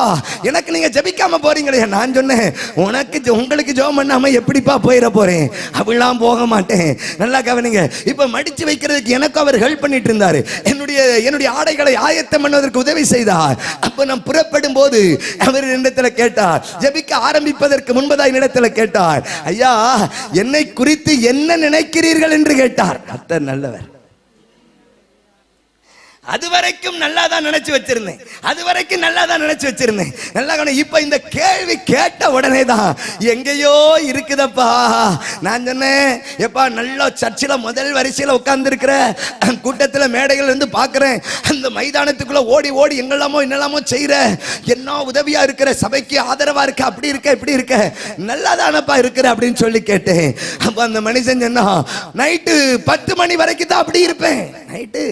எனக்கு நீங்க ஜெபிக்காம போறீங்களையா. நான் சொன்னேன், உங்களுக்கு ஜெபம் பண்ணாம எப்படிப்பா போயிட போறேன்? அப்படிலாம் போக மாட்டேன். நல்லா கவனிங்க. இப்ப மடிச்சு வைக்கிறதுக்கு எனக்கு அவர் ஹெல்ப் பண்ணிட்டு இருந்தாரு. என்னுடைய ஆடைகளை ஆயத்தம் பண்ணுவதற்கு உதவி செய்தார். அப்ப நான் புறப்படும் போது அவர் என்னிடத்தில் கேட்டார், ஜெபிக்க ஆரம்பிப்பதற்கு முன்பதாக என்னிடத்தில் கேட்டார், ஐயா என்னை குறித்து என்ன நினைக்கிறீர்கள் என்று கேட்டார். கர்த்தர் நல்லவர். அதுவரைக்கும் நல்லா தான் நினைச்சு வச்சிருந்தேன், அதுவரைக்கும் நல்லா தான் நினைச்சு வச்சிருந்தேன். நல்லா இப்ப இந்த கேள்வி கேட்ட உடனே தான் எங்கேயோ இருக்குதப்பா. நான் சொன்னேன், எப்பா நல்ல சர்ச்சில் முதல் வரிசையில் உட்கார்ந்து இருக்கிற கூட்டத்தில் மேடைகள் இருந்து பார்க்கிறேன். அந்த மைதானத்துக்குள்ள ஓடி ஓடி என்னெல்லாமோ செய்யற, என்ன உதவியா இருக்கிற, சபைக்கு ஆதரவா இருக்க, அப்படி இருக்க இப்படி இருக்க, நல்லா தானப்பா இருக்கிற அப்படின்னு சொல்லி கேட்டேன். அப்ப அந்த மனுஷன் சொன்னா, நைட்டு 10 மணி வரைக்கும் தான் அப்படி இருப்பேன். நைட்டு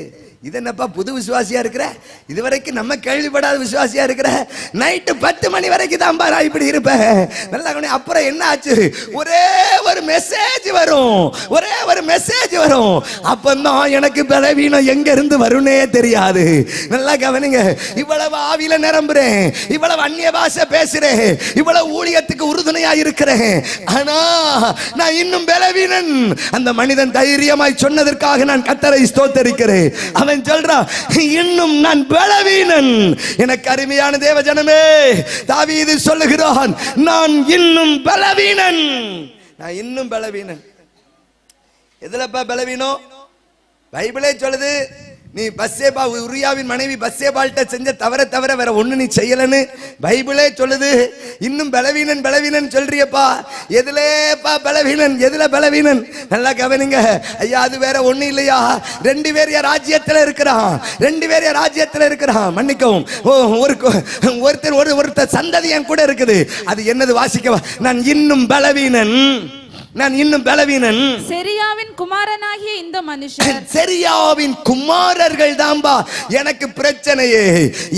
இது என்னப்பா புது விசுவாசியா இருக்கிற, இதுவரைக்கும் நம்ம கேள்விப்படாத விசுவாசியா இருக்கிற, நைட்டு 10 மணி வரைக்கும் தான் பாரா இப்படி இருப்பேன். நல்லா. அப்புறம் என்ன ஆச்சு, ஒரே ஒரு மெசேஜ் வரும், ஒரே ஒரு மெசேஜ் வரும். அப்பந்தான் எனக்கு பலவீனம் எங்க இருந்து வரும்னே தெரியாது. நல்லா கவனிங்க. இவ்வளவு ஆவில நிரம்புறேன், இவ்வளவு அந்நிய பாஷை பேசுறேன், இவ்வளவு ஊழியத்துக்கு உறுதுணையா இருக்கிறேன், ஆனா நான் இன்னும் பலவீனன். அந்த மனிதன் தைரியமாய் சொன்னதற்காக நான் கர்த்தரை ஸ்தோத்தரிக்கிறேன். அவன் சொல்றான், இன்னும் நான் பலவீனன். எனக்கு அருமையான தேவ ஜனமே, தாவீது சொல்லுகிறான், நான் இன்னும் பலவீனன். நான் இன்னும் பலவீனன். எதுலப்பா பலவீனம்? பைபிளே சொல்லுது, நீ பத்சேபா, உரியாவின் மனைவி பத்சேபாள்கிட்ட செஞ்ச தவிர வேற ஒண்ணு நீ செய்யலன்னு பைபிளே சொல்லுது. இன்னும் பலவீனன் பலவீனன் சொல்றியப்பா, எதுலப்பா பலவீனன்? எதுல பலவீனன்? நல்லா கவனிங்க ஐயா. அது வேற ஒண்ணு இல்லையா, 2 பேர் ராஜ்யத்துல இருக்கிறான், 2 பேர் ராஜ்யத்துல இருக்கிறான். மன்னிக்கவும், ஒருத்தர் சந்ததி என் கூட இருக்குது. அது என்னது? வாசிக்கவா. நான் இன்னும் பலவீனன், நான் இன்னும் பலவீனன். செரியாவின் குமாரனாகிய இந்த மனுஷர், செரியாவின் குமாரர்கள் தான்பா எனக்கு பிரச்சனையே.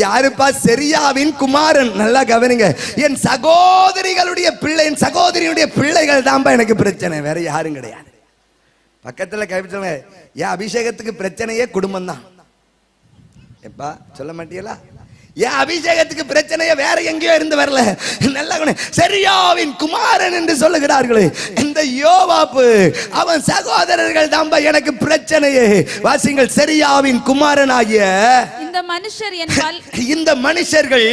யாருப்பா செரியாவின் குமாரன்? நல்லா கவனிங்க. என் சகோதரிகளுடைய பிள்ளை, என் சகோதரியுடைய பிள்ளைகள் தான்பா எனக்கு பிரச்சனை, வேற யாரும் கிடையாது. பக்கத்துல கைப்பிடிச்சவங்க, என் அபிஷேகத்துக்கு பிரச்சனையே குடும்பம் தான். எப்பா சொல்ல மாட்டீங்களா? என் அபிஷேகத்துக்கு பிரச்சனையே வேற எங்கேயோ இருந்து வரல. நல்ல செரியாவின் குமாரன் என்று சொல்லுகிறார்களே, இந்த யோவாப்பு அவன் சகோதரர்கள் தான்பா எனக்கு பிரச்சனையே. வாசிங்கள், செரியாவின் குமாரனாகிய இந்த மனுஷர்கள்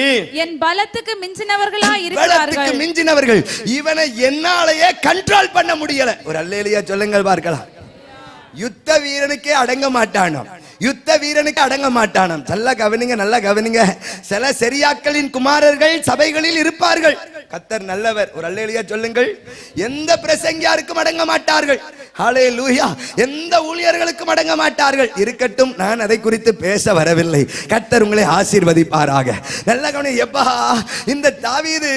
என் பலத்துக்கு மிஞ்சினவர்களா இருக்கிறார்கள். மிஞ்சினவர்கள். இவனை என்னாலேயே கண்ட்ரோல் பண்ண முடியல. ஒரு அல்லேலூயா சொல்லுங்கள் பார்க்கலாம். யுத்த வீரனுக்கே அடங்க மாட்டானோ, யுத்த வீரனுக்கு அடங்க மாட்டானாம். நல்லா கவனிங்க, நல்லா கவனிங்க. சில செரியாக்களின் குமாரர்கள் சபைகளில் இருப்பார்கள். கர்த்தர் நல்லவர். ஒரு அல்லேலூயா சொல்லுங்கள். எந்த பிரசங்கியாருக்கும் அடங்க மாட்டார்கள். ஹல்லேலூயா. எந்த ஊழியர்களுக்கும் அடங்க மாட்டார்கள். இருக்கட்டும், நான் அதை குறித்து பேச வரவில்லை. கர்த்தர் உங்களை ஆசீர்வதிப்பாராக. நல்லா கவனி. எப்பா இந்த தாவீது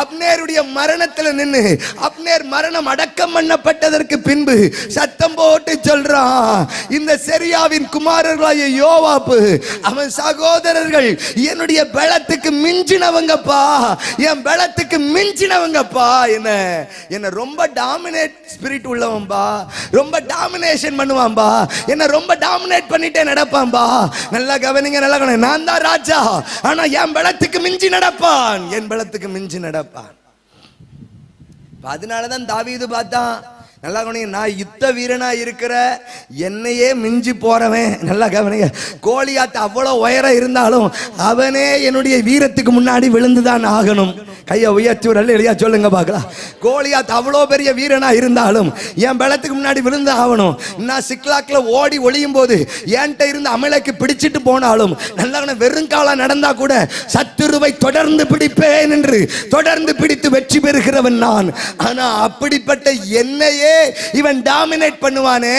அப்னேருடைய மரணத்தில் நின்று, அப்னேர் மரணம் அடக்கம் பண்ணப்பட்டதற்கு பின்பு சத்தம் போட்டு சொல்றான், இந்த செரியாவின் குமாரர்களாகிய யோவாப்பு அவன் சகோதரர்கள் என்னுடைய பலத்துக்கு மிஞ்சினவங்கப்பா, என் பலத்துக்கு மிஞ்சினவங்கப்பா. என்ன ரொம்ப டாமினேட் ஸ்பிரிட் உள்ளவன்பா, ரொம்ப டாமினேஷன் பண்ணுவான்பா, என்ன ரொம்ப டாமினேட் பண்ணிட்டே நடப்பான்பா. நல்லா கவனிங்க, நல்லா கவனிங்க. நான் தான் ராஜா, ஆனா என் பலத்துக்கு மிஞ்சி நடப்பான், என் பலத்துக்கு மிஞ்சி நடப்பான். அதனாலதான் தாவீது பார்த்தான், நல்லா கவனிங்க, நான் யுத்த வீரனா இருக்கிற என்னையே மிஞ்சி போறவன். நல்லா கவனிங்க. கோலியாத் அவ்வளவு உயரம் இருந்தாலும் அவனே என்னுடைய வீரத்துக்கு முன்னாடி விழுந்துதான் ஆகணும். கையை உயர்த்தி ஒரு அல்லேலூயா சொல்லுங்க பார்க்கலாம். கோலியாத் அவ்வளோ பெரிய வீரனா இருந்தாலும் என் பலத்துக்கு முன்னாடி விழுந்து ஆகணும். நான் சிக்லாக்ல ஓடி ஒளியும் போது என்கிட்ட இருந்து அமலேக்கு பிடிச்சிட்டு போனாலும், நல்லா வெறுங்கால நடந்தா கூட சத்துருவை தொடர்ந்து பிடிப்பேன் என்று தொடர்ந்து பிடித்து வெற்றி பெறுகிறவன் நான். ஆனா அப்படிப்பட்ட என்னையே இவன் டாமினேட் பண்ணுவானே.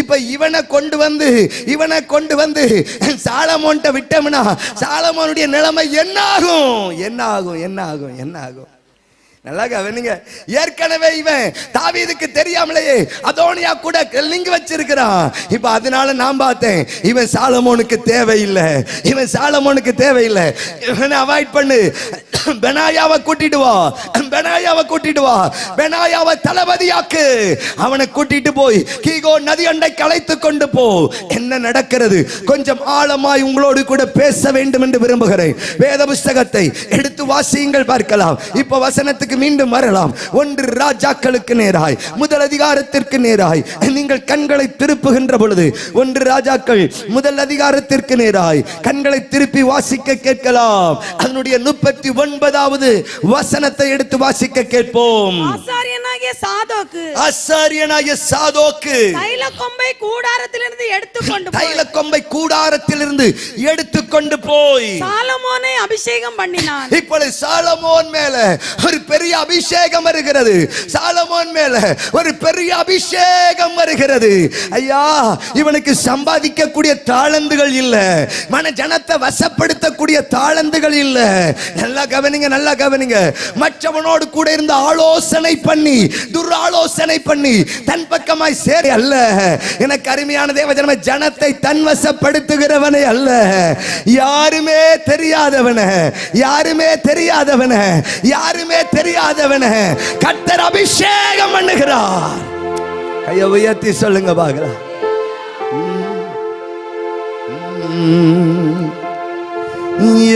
இப்ப இவனை கொண்டு வந்து சாலமோன்ட்ட விட்டோம்னா சாலமோனுடைய நிலைமை என்ன ஆகும்? என்ன ஆகும்? என்ன ஆகும்? என்ன ஆகும்? நல்லா கவனிங்க. ஏற்கனவே இவன் தாவீதுக்கு தெரியாமலேயே அதோனியா கூட லிங்க் வச்சிருக்கிறான். இப்ப அதனால நான் பார்த்தேன், இவன் சாலமோனுக்கு தேவையில்லை, இவன் சாலமோனுக்கு தேவையில்லை, இவனை அவாய்ட் பண்ணு. பெனாயாவை கூட்டிட்டு வா, பெனாயாவை கூட்டிட்டு வா, பெனாயாவை தளபதியாக்கு, அவனை கூட்டிட்டு போய் கீகோ நதி அண்டைக்கு அழைத்து கொண்டு போ. என்ன நடக்கிறது? கொஞ்சம் ஆழமாய் உங்களோடு கூட பேச வேண்டும் என்று விரும்புகிறேன். வேத புஸ்தகத்தை எடுத்து வாசியுங்கள், பார்க்கலாம். இப்ப வசனத்துக்கு மீண்டும் வரலாம். 1 ராஜாக்களுக்கு நேராய் 1 அதிகாரத்திற்கு நேராய் நீங்கள் கண்களை திருப்புகின்ற பொழுது 1 ராஜாக்கள் 1 அதிகாரத்திற்கு நேராய் கண்களை திருப்பி வாசிக்க கேட்கலாம். அதனுடைய 39வது வசனத்தை எடுத்து வாசிக்க கேட்போம். ஆசாரியனாகிய சாதோக்கு, ஆசாரியனாகிய சாதோக்கு தைலக்கொம்பை கூடாரத்திலிருந்து எடுத்துக்கொண்டு போய், தைலக்கொம்பை கூடாரத்திலிருந்து எடுத்துக்கொண்டு போய் சாலமோனை அபிஷேகம் பண்ணினான். இப்பொழுது சாலமோன் மேல ஒரு பெரிய அபிஷேகம் வருகிறது. சாலமோன் மேல ஒரு பெரிய அபிஷேகம் வருகிறது. ஐயா, இவனுக்கு சம்பாதிக்கக்கூடிய தாளந்துகள் இல்ல, மன ஜனத்தை வசப்படுத்தக்கூடிய தாளந்துகள் இல்ல. நல்லா கவனிங்க, நல்லா கவனிங்க. மற்றவனோடு கூட இருந்து ஆலோசனை பண்ணி, துராலோசனை பண்ணி தன் பக்கமாய் சேர அல்ல. எனக்கு அருமையான தேவஜனமே, ஜனத்தை தன்வசப்படுத்துகிறவனே அல்ல, யாருமே தெரியாதவன, யாருமே தெரியாதவன, யாருமே தெரியாதவன கர்த்தர் அபிஷேகம் பண்ணுகிறார். கையை உயர்த்தி சொல்லுங்க பார்க்கலாம்.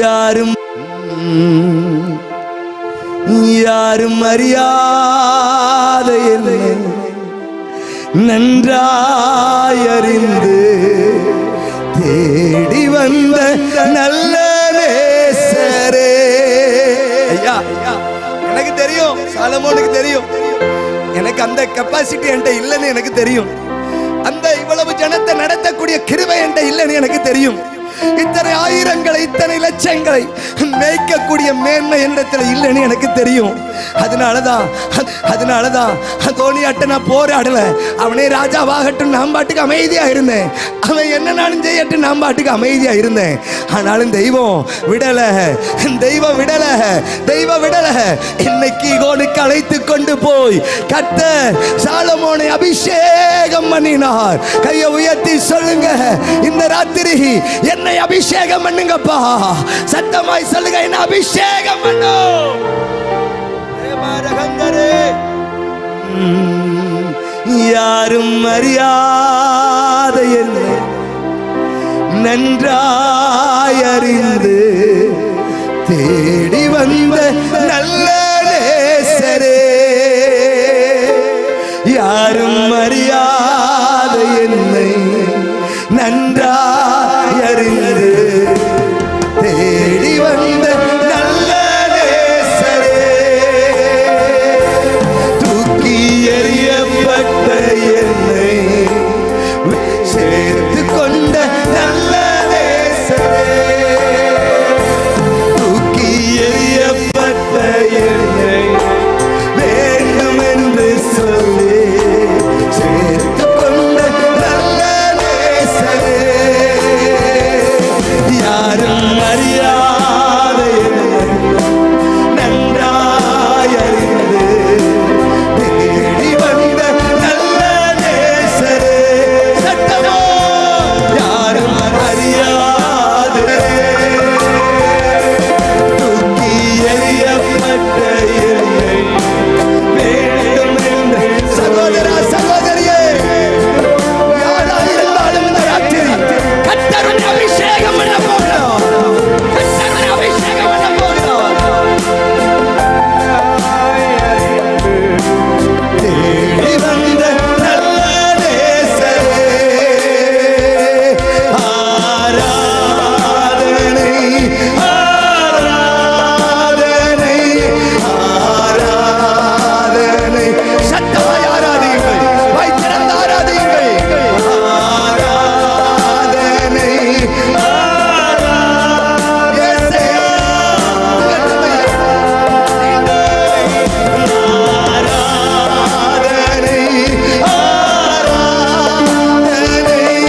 யாரும் யாரும் அறியாத என்னை நன்றாய் அறிந்து வந்த நல்ல நேசரே. ஐயா, எனக்கு தெரியும், சாலமோனுக்கு தெரியும், எனக்கு அந்த கெப்பாசிட்டி என்கிட்ட இல்லைன்னு எனக்கு தெரியும். அந்த இவ்வளவு ஜனத்தை நடத்தக்கூடிய கிருபை என்கிட்ட இல்லைன்னு எனக்கு தெரியும். இத்தனை ஆயிரங்களை, இத்தனை லட்சங்களை மேய்க்கக்கூடிய மேன்மை என்னிடத்தில் இல்லைன்னு எனக்கு தெரியும். அதனாலதான் தோனியாட்ட நான் போராடல. அவனே ராஜாவாகட்டும், நான் பாட்டுக்கு அமைதியா இருந்தேன். அவன் என்னன்னாலும் செய்யட்டும், நான் பாட்டுக்கு அமைதியா இருந்தேன். ஆனாலும் தெய்வம் விடல. இன்னைக்கு ஈகோனுக்கு அழைத்து கொண்டு போய் கர்த்தர் சாலமோனை அபிஷேகம் பண்ணினார். கையை உயர்த்தி சொல்லுங்க, இந்த ராத்திரி என்னை அபிஷேகம் பண்ணுங்கப்பா. சத்தமாய் சொல்லுங்க, என்ன அபிஷேகம் பண்ணும். யாரும் அறியாத என்னை நன்றாய் அறிந்து தேடி வந்த நல்ல நேசரே. யாரும் அறியாத என்னை நன்றாய் அறிந்து தேடி வந்த நல்ல நேசரே. தூக்கி எறியப்பட்ட என்னை சேர்த்து கொண்ட நல்ல நேசரே. தூக்கி எறியப்பட்ட என்னை வேண்டும் என்று சொல்லி சேர்த்து கொண்ட நல்ல நேசரே. யாரும் அறியாத என்னை நன்றாய் அறிந்து தேடி வந்த நல்ல நேசரே. சத்தமோ, யாரும் அறியாத தூக்கி எறியப்பட்ட என்னை வேண்டும் என்று. சகோதரா, சகோதரியே, யாராக இருந்தாலும் இந்த ராத்திரி கர்த்தருடைய அபிஷேகம் பண்ண போகிறோம். கர்த்தருடைய அபிஷேகம் பண்ண போகிறோம். தேடி வந்த நல்ல நேசரே. ஆராதனை, ஆராதனை, ஆராதனை. சத்தமாய் ஆராதியுங்கள், வாய் திறந்து ஆராதியுங்கள். ஆராதனை, இயேசுவே. ஆராதனை, ஆராதனை,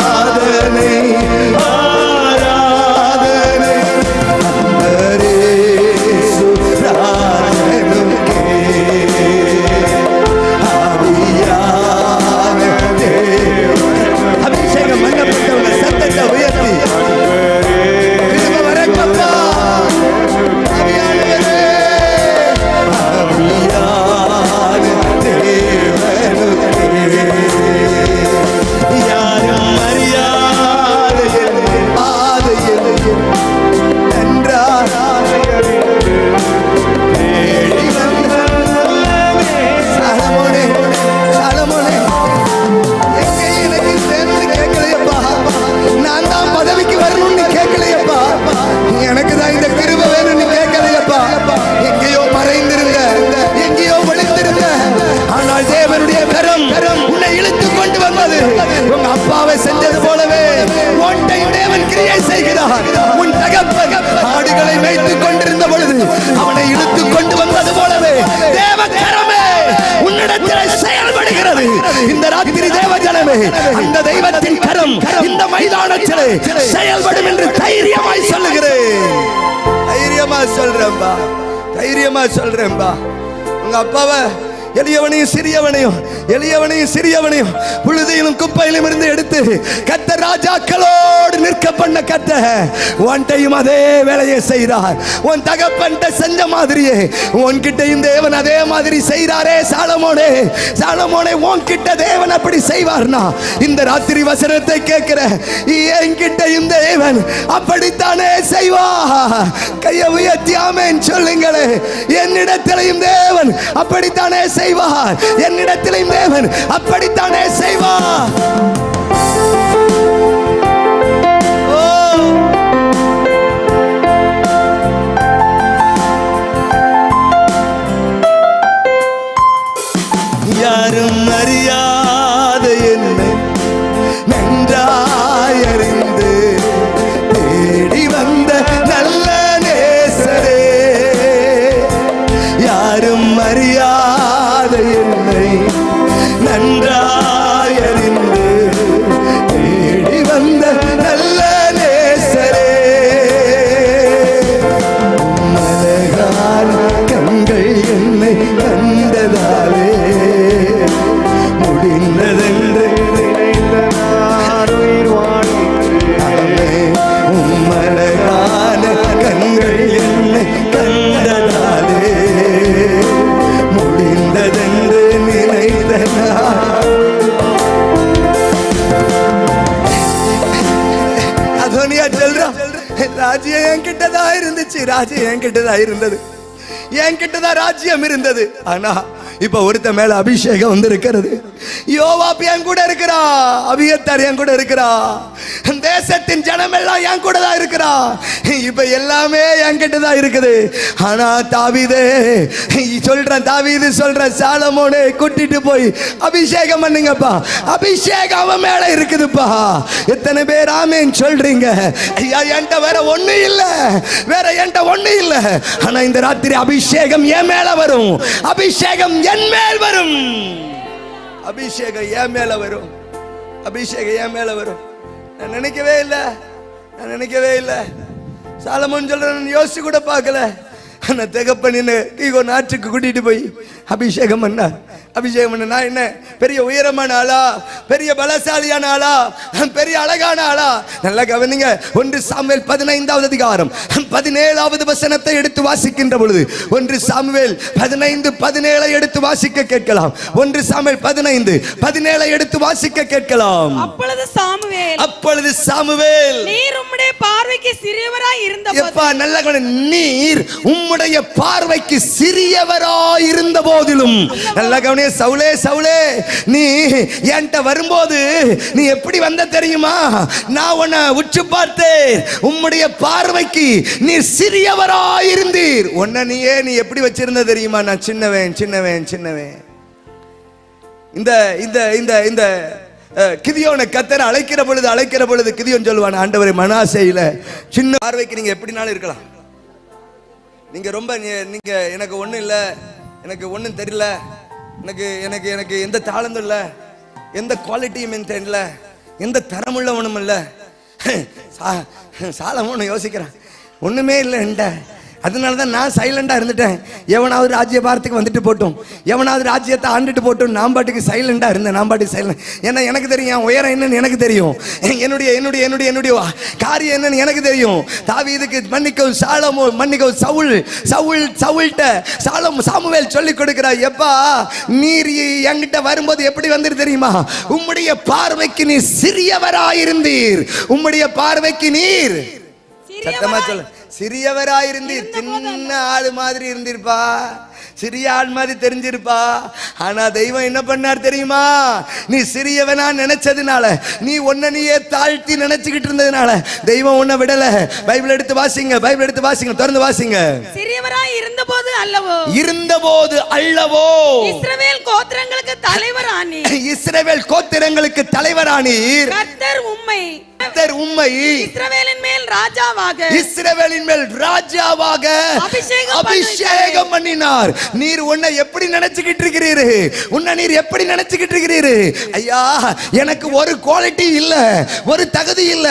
ஆராதனை, ஆராதனை. அந்தரேசு ராஜனுக்கே ஆவியான தேவன். அபிஷேகம் பண்ணப்பட்டவங்க சத்தத்தை உயர்த்தி கிருபை வரக்கப்பா. ஆவியானவரே, ஆவியான தேவனுக்கே யாரும் அறியாத என்னை பாதையில் நன்றாய் அறிந்து தேடி வந்த சாலமோனே. சாலமோனே, எங்கே எனக்கு வேணும்னு கேட்கலையப்பா. நான் தான் பதவிக்கு வரணும்னு கேட்கலையப்பா. எனக்கு தான் இந்த கிருபை வேணும்னு கேட்கலையப்பா. எங்கேயோ மறைந்திருந்த, எங்கேயோ ஒளிந்திருந்த, ஆனால் தேவனுடைய கரம் உன்னை இழுத்து கொண்டு வந்தது. உங்க அப்பாவை செஞ்சது போலவே உன்னையும் தேவன் கிரியை செய்கிறார். உன் தகப்பன் ஆடுகளை மேய்த்துக் கொண்டிருந்த பொழுது அவனை இழுத்து கொண்டு வந்தது போலவே தேவ கரமே உன்னிடத்தில் செயல்படுகிறது. இந்த ராத்திரி தேவ ஜனமே, அந்த தெய்வத்தின் கரம் இந்த மைதானத்திலே செயல்படும் என்று தைரியமாய் சொல்லுகிறேன். தைரியமா சொல்றேன்பா, தைரியமா சொல்றேன்பா. உங்க அப்பாவை எளியவனையும் சிறியவனையும் புழுதியிலும் குப்பையிலும் இருந்து எடுத்து கர்த்தர் ராஜாக்களோடு நிற்க பண்ண கர்த்தர் உன்கிட்டையும் அதே வேலையை செய்கிறார். உன் தகப்பன்ட்ட செஞ்ச மாதிரியே உன்கிட்டையும் தேவன் அதே மாதிரி செய்கிறாரே. சாலமோனே, உன்கிட்ட தேவன் அப்படி செய்வார்னா இந்த ராத்திரி வசனத்தை கேட்கிற என்கிட்டையும் தேவன் அப்படித்தானே செய்வார். கையை உயர்த்தி ஆமென் சொல்லுங்களே. என்னிடத்திலையும் தேவன் அப்படித்தானே செய்வார். என்னிடத்திலையும் தேவன் அப்படித்தானே செய்வார். யாரும் அறியாத என்னை நன்றாய் அறிந்து தேடி வந்த நல்ல நேசரே, யாரும் அறியாத என்னை நன்றாய் அறிந்து தேடி வந்த நல்ல நேசரே, மலகான கண்கள் என்னை கண்டதாலே முடிந்ததென்று உம்மழகான கண்கள் என்னை கண்டதாலே முடிந்ததென்று நினைத்த அதோனியா சொல்றான், ராஜ்யம் என்கிட்டதா இருந்துச்சு, ராஜ்யம் என்கிட்டதா இருந்தது, என்கிட்டதான் ராஜ்யம் இருந்தது. ஆனா இப்ப ஒருத்த மேல அபிஷேகம் வந்து இருக்கிறது. யோவாப் என் கூட இருக்கிறா, அபியத்தார் என் கூட இருக்கிறா, தேசத்தின் ஜனம் எல்லாம் என் கூட தான் இருக்கிறா, இப்ப எல்லாமே என்கிட்ட தான் இருக்குது. ஆனா தாவீது சொல்றேன், தாவீது சொல்றேன், சாலமோனே கூட்டிட்டு போய் அபிஷேகம் பண்ணுங்கப்பா, அபிஷேகம் அவன் மேல இருக்குதுப்பா. எத்தனை பேர் ஆமேன் சொல்றீங்க? ஐயா என்கிட்ட வேற ஒண்ணு இல்ல, வேற என்கிட்ட ஒண்ணு இல்ல. ஆனா இந்த ராத்திரி அபிஷேகம் என் மேல வரும், அபிஷேகம் என் மேல் வரும், அபிஷேகம் என் மேல வரும், அபிஷேகம் என் மேல வரும். நான் நினைக்கவே இல்லை, நான் நினைக்கவே இல்லை. சாலமோன் சொல்றேன், யோசிச்சு கூட பார்க்கல. ஆனா தகப்பன் கீகோ நாட்டுக்கு கூட்டிட்டு போய் அபிஷேகம் பண்ணார். அபிஷேகம் பண்ண நான் என்ன பெரிய உயரமான ஆளா, பெரிய பலசாலியான ஆளா, பெரிய அழகான ஆளா? நல்லா கவனிங்க. 1 சாமுவேல் 15வது அதிகாரம் 17வது வசனத்தை எடுத்து வாசிக்கின்ற பொழுது, 1 சாமுவேல் 15:17 எடுத்து வாசிக்க கேட்கலாம். 1 சாமுவேல் 15:17 எடுத்து வாசிக்க கேட்கலாம். அப்பொழுது சாமுவேல் நீர் உம்முடைய பார்வைக்கு சிறியவராய் இருந்தபோது, எப்பா நல்லா கவனி, நீர் உம்முடைய பார்வைக்கு சிறியவராய் இருந்த போதிலும், நல்லா கவனி, சவுலே சவுலே, நீ என்கிட்ட வரும்போது நீ எப்படி வந்த தெரியுமா? நான் உன்னை உற்று பார்த்தேன், உம்முடைய பார்வைக்கு நீ சிறியவராயிருந்தீர். உன்னை நீ எப்படி வச்சிருந்த தெரியுமா? நான் சின்னவன் சின்னவன் சின்னவன். இந்த இந்த இந்த இந்த கிதியோனை கர்த்தர் அழைக்கிற பொழுது கிதியோன் சொல்லுவான், ஆண்டவரே மனாசேயில சின்ன பார்வைக்கு நீங்க எப்படினாலும் இருக்கலாம், நீங்க ரொம்ப நீங்க எனக்கு ஒண்ணும் இல்லை, எனக்கு ஒன்றும் தெரியல, எனக்கு எனக்கு எனக்கு எந்த தாளந்தும் இல்லை, எந்த குவாலிட்டியும் தெரியல, எந்த தரமுள்ளவனும் இல்லை. சாலமோன்னு யோசிக்கிறேன், ஒண்ணுமே இல்லை என்கிட்ட. அதனால தான் நான் சைலண்டா இருந்துட்டேன். எவனாவது ராஜ்ய பாரத்துக்கு வந்துட்டு போட்டும், எவனாவது ராஜ்யத்தை ஆண்டுட்டு போட்டும், நான் பாட்டுக்கு சைலண்டா இருந்தேன். நான் பாட்டுக்கு சைலண்ட். ஏன்னா எனக்கு தெரியும் உயரம் என்னன்னு எனக்கு தெரியும், என்னுடைய என்னுடைய என்னுடைய என்னுடைய காரியம் என்னன்னு எனக்கு தெரியும். தாவீதுக்கு மன்னிக்கவும் மன்னிக்கவும் சாமுவேல் சொல்லி கொடுக்கிறார், எப்பா நீர் என்கிட்ட வரும்போது எப்படி வந்துரு தெரியுமா? உம்முடைய பார்வைக்கு நீ சிறியவராயிருந்தீர், உம்முடைய பார்வைக்கு நீர், சத்தமா சொல்ல, சிறியவராயிருந்தீர். சின்ன ஆளு மாதிரி இருந்திருப்பா, சிறிய ஆள் மாதிரி தெரிஞ்சிருப்பா. ஆனா தெய்வம் என்ன பண்ணார் தெரியுமா? நீ சிறியவனா நினைச்சதுனால, நீ உன்னை நீயே தாழ்த்தி நினைச்சுக்கிட்டு இருந்ததுனால தெய்வம் உன்னை விடல. பைபிள் எடுத்து வாசிங்க, பைபிள் எடுத்து வாசிங்க, திறந்து வாசிங்க. சிறியவராய் இருந்தபோது அல்லவோ இஸ்ரவேல் கோத்திரங்களுக்கு தலைவரானீர், இஸ்ரவேல் கோத்திரங்களுக்கு தலைவரானீர். கர்த்தர் உம்மை இஸ்ரவேலின் மேல் ராஜாவாக அபிஷேகம் பண்ணினார். நீர் உன்னை எப்படி நினைச்சுக்கிட்டு இருக்கிறீரு? உன்னை நீர் எப்படி நினைச்சுக்கிட்டு இருக்கிறீரு? ஐயா, எனக்கு ஒரு குவாலிட்டி இல்ல, ஒரு தகுதி இல்ல,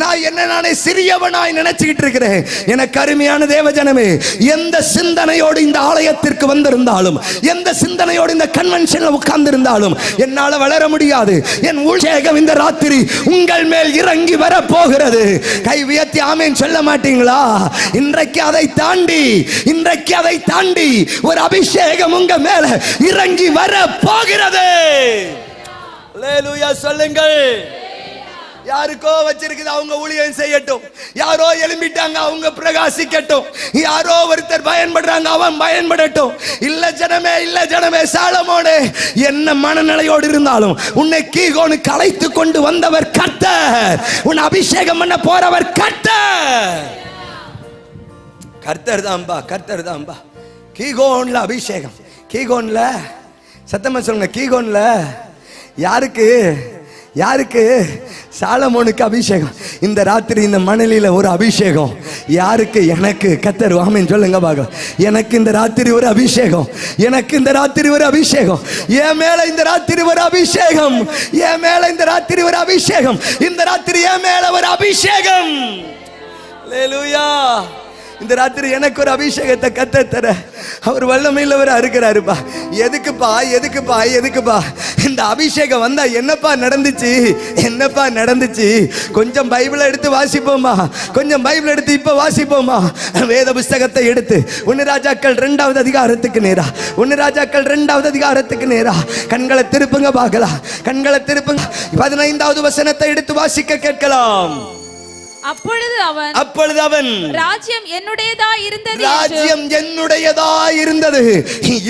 நான் என்ன நானே சிறியவனாய் நினைச்சுக்கிட்டு இருக்கிறேன். எனக்கு அருமையான தேவஜனமே, எந்த சிந்தனையோடு இந்த ஆலயத்திற்கு வந்திருந்தாலும், எந்த சிந்தனையோடு இந்த கன்வென்ஷன்ல உட்கார்ந்து இருந்தாலும் என்னால வளர முடியாது. என் அபிஷேகம் இந்த ராத்திரி உங்கள் மேல் இறங்கி வர போகிறது. கை உயர்த்தி ஆமென் சொல்ல மாட்டீங்களா? இன்றைக்கு அதை தாண்டி ஒரு அபிஷேகம் உங்க மேல இறங்கி வர போகிறது. அல்லேலூயா சொல்லுங்கள். யாருக்கோ வச்சிருக்குது, அவங்க ஊழியம் செய்யட்டும். யாரோ எழும்பிட்டாங்க, அவங்க பிரகாசிக்கட்டும். யாரோ ஒருத்தர் பயன்படுறாங்க, அவன் பயன்படட்டும். இல்ல ஜனமே, சாலமோனே, என்ன மனநிலையோடு இருந்தாலும் உன்னை கீகோனுக்கு அழைத்து கொண்டு வந்தவர் கர்த்தர். உன்னை அபிஷேகம் பண்ண போறவர் கர்த்தர் தான்பா. கீகோன்ல அபிஷேகம், கீகோன்ல சத்தமா சொல்லுங்க. கீகோன்ல யாருக்கு சாலமோனுக்கு அபிஷேகம். இந்த ராத்திரி இந்த மணலில ஒரு அபிஷேகம் யாருக்கு? எனக்கு. கர்த்தர் ஆமென் சொல்லுங்க பார்க்கலாம். எனக்கு இந்த ராத்திரி ஒரு அபிஷேகம், எனக்கு இந்த ராத்திரி ஒரு அபிஷேகம், என் மேல இந்த ராத்திரி ஒரு அபிஷேகம், என் மேல இந்த ராத்திரி ஒரு அபிஷேகம், இந்த ராத்திரி என் மேல ஒரு அபிஷேகம். அல்லேலூயா. இந்த ராத்திரி எனக்கு ஒரு அபிஷேகத்தை கர்த்தர் தர அவர் வல்லமையிலவரா இருக்கிறாருப்பா. எதுக்குப்பா இந்த அபிஷேகம் வந்தா என்னப்பா நடந்துச்சு? கொஞ்சம் பைபிளை எடுத்து வாசிப்போமா, கொஞ்சம் பைபிள் எடுத்து இப்ப வாசிப்போமா. வேத புஸ்தகத்தை எடுத்து 1 ராஜாக்கள் 2வது அதிகாரத்துக்கு நேரா கண்களை திருப்புங்க பார்க்கலாம். கண்களை திருப்புங்க. 15வது வசனத்தை எடுத்து வாசிக்க கேட்கலாம். அப்பொழுது அவன் ராஜ்யம் என்னுடையதா இருந்தது,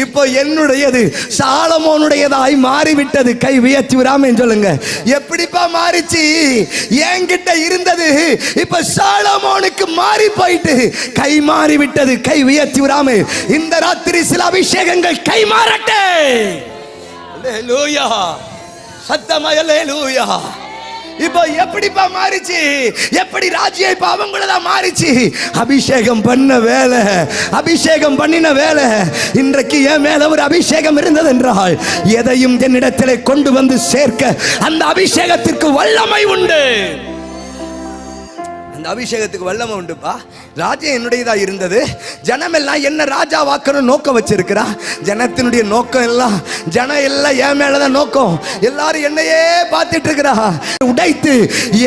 இப்போ என்னுடையது சாலமோனுடையதாய் மாறிவிட்டது. கை உயர்த்தி விடாம சொல்லுங்க. எப்படிப்பா மாறிச்சு? என்கிட்ட இருந்தது இப்ப சாலமோனுக்கு மாறி போயிட்டு கை மாறி விட்டது. கை உயர்த்தி விடாம இந்த ராத்திரி சில அபிஷேகங்கள் கை மாறட்டே. அல்லேலூயா. சத்தமா அல்லேலூயா. இப்போ எப்படிப்பா மாறிச்சு? எப்படி ராஜ்யம் இப்ப அவங்களதான் மாறிச்சு? அபிஷேகம் பண்ணின வேலை. இன்றைக்கு என் மேல ஒரு அபிஷேகம் இருந்தது என்றால் எதையும் என்னிடத்திலே கொண்டு வந்து சேர்க்க அந்த அபிஷேகத்திற்கு வல்லமை உண்டு. அந்த அபிஷேகத்துக்கு வல்லமை உண்டுப்பா. ராஜ்யம் என்னுடையதா இருந்தது. ஜனமெல்லாம் என்ன ராஜா வாக்கணும் நோக்கம் வச்சிருக்கிறா. ஜனத்தினுடைய நோக்கம் எல்லாம் ஜனம் எல்லாம் என் மேலதான் நோக்கம். எல்லாரும் என்னையே பார்த்துட்டு இருக்கிறா. உடைத்து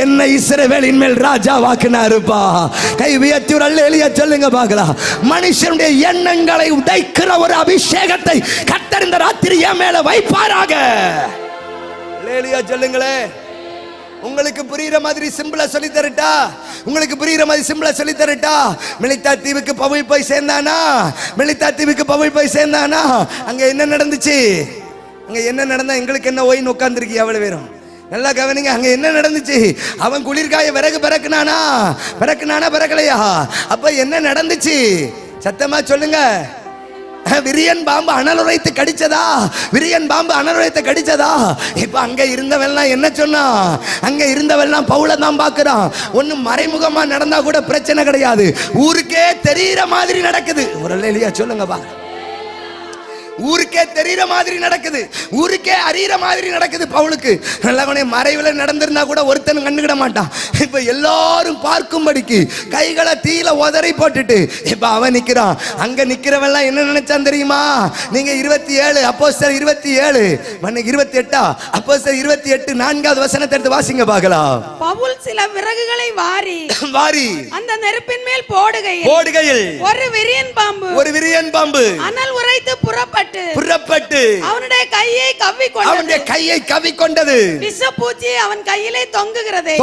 என்னை இஸ்ரவேலின் மேல் ராஜா வாக்கினாருப்பா. கை உயர்த்தி ஒரு அல்லேலூயா சொல்லுங்க பார்க்கலாம். மனுஷனுடைய எண்ணங்களை உடைக்கிற ஒரு அபிஷேகத்தை கர்த்தர் இந்த ராத்திரி என் மேல வைப்பாராக. அல்லேலூயா சொல்லுங்களே. உங்களுக்கு புரியுற மாதிரி சிம்பிளா சொல்லி தரட்டா? மெலித்தா தீவுக்கு பவுல் போய் சேர்ந்தானா? அங்க என்ன நடந்துச்சு? எங்களுக்கு என்ன ஓய்னு உட்கார்ந்துருக்கீங்க அவ்வளவு பேரும்? நல்லா கவனிங்க. அங்க என்ன நடந்துச்சு? அவன் குளிர்காய விறகு பிறக்கலையா? அப்ப என்ன நடந்துச்சு? சத்தமா சொல்லுங்க. விரியன் பாம்பு அனல் உரைத்து கடிச்சதா? இப்ப அங்க இருந்தவெல்லாம் என்ன சொன்னா? அங்க இருந்தவெல்லாம் பவுல தான் பாக்குறான். ஒண்ணு மறைமுகமா நடந்தா கூட பிரச்சனை கிடையாது, ஊருக்கே தெரியற மாதிரி நடக்குது. ஒரு அல்லேலூயா சொல்லுங்க பா. ஊருக்கே தெரியற மாதிரி நடக்குது, ஊருக்கே அறியற மாதிரி நடக்குது. பவுலுக்கு நல்லா மறைவுல நடந்திருந்தா கூட ஒருத்தன் கண்டுக்கிட மாட்டான். இப்ப எல்லாரும் பார்க்கும்படிக்கு கைகளை தீல உதறி போட்டுட்டு இப்ப அவன் நிக்கிறான். அங்க நிக்கிறவெல்லாம் என்ன நினைச்சான் தெரியுமா? நீங்க 27 அப்போஸ்தலர் 27 28 அப்போஸ்தலர் 28 4வது வசனத்தை எடுத்து வாசிங்க பார்க்கலாம். பவுல் சில விறகுகளை வாரி அந்த நெருப்பின் மேல் போடுகையில் ஒரு விரியன் பாம்பு அனல் உரைத்து புறப்பட்டு அவனுடைய கையை கவ்விக்கொண்டது. விஷப்பூச்சி அவன் கையிலே தொங்குகிறதை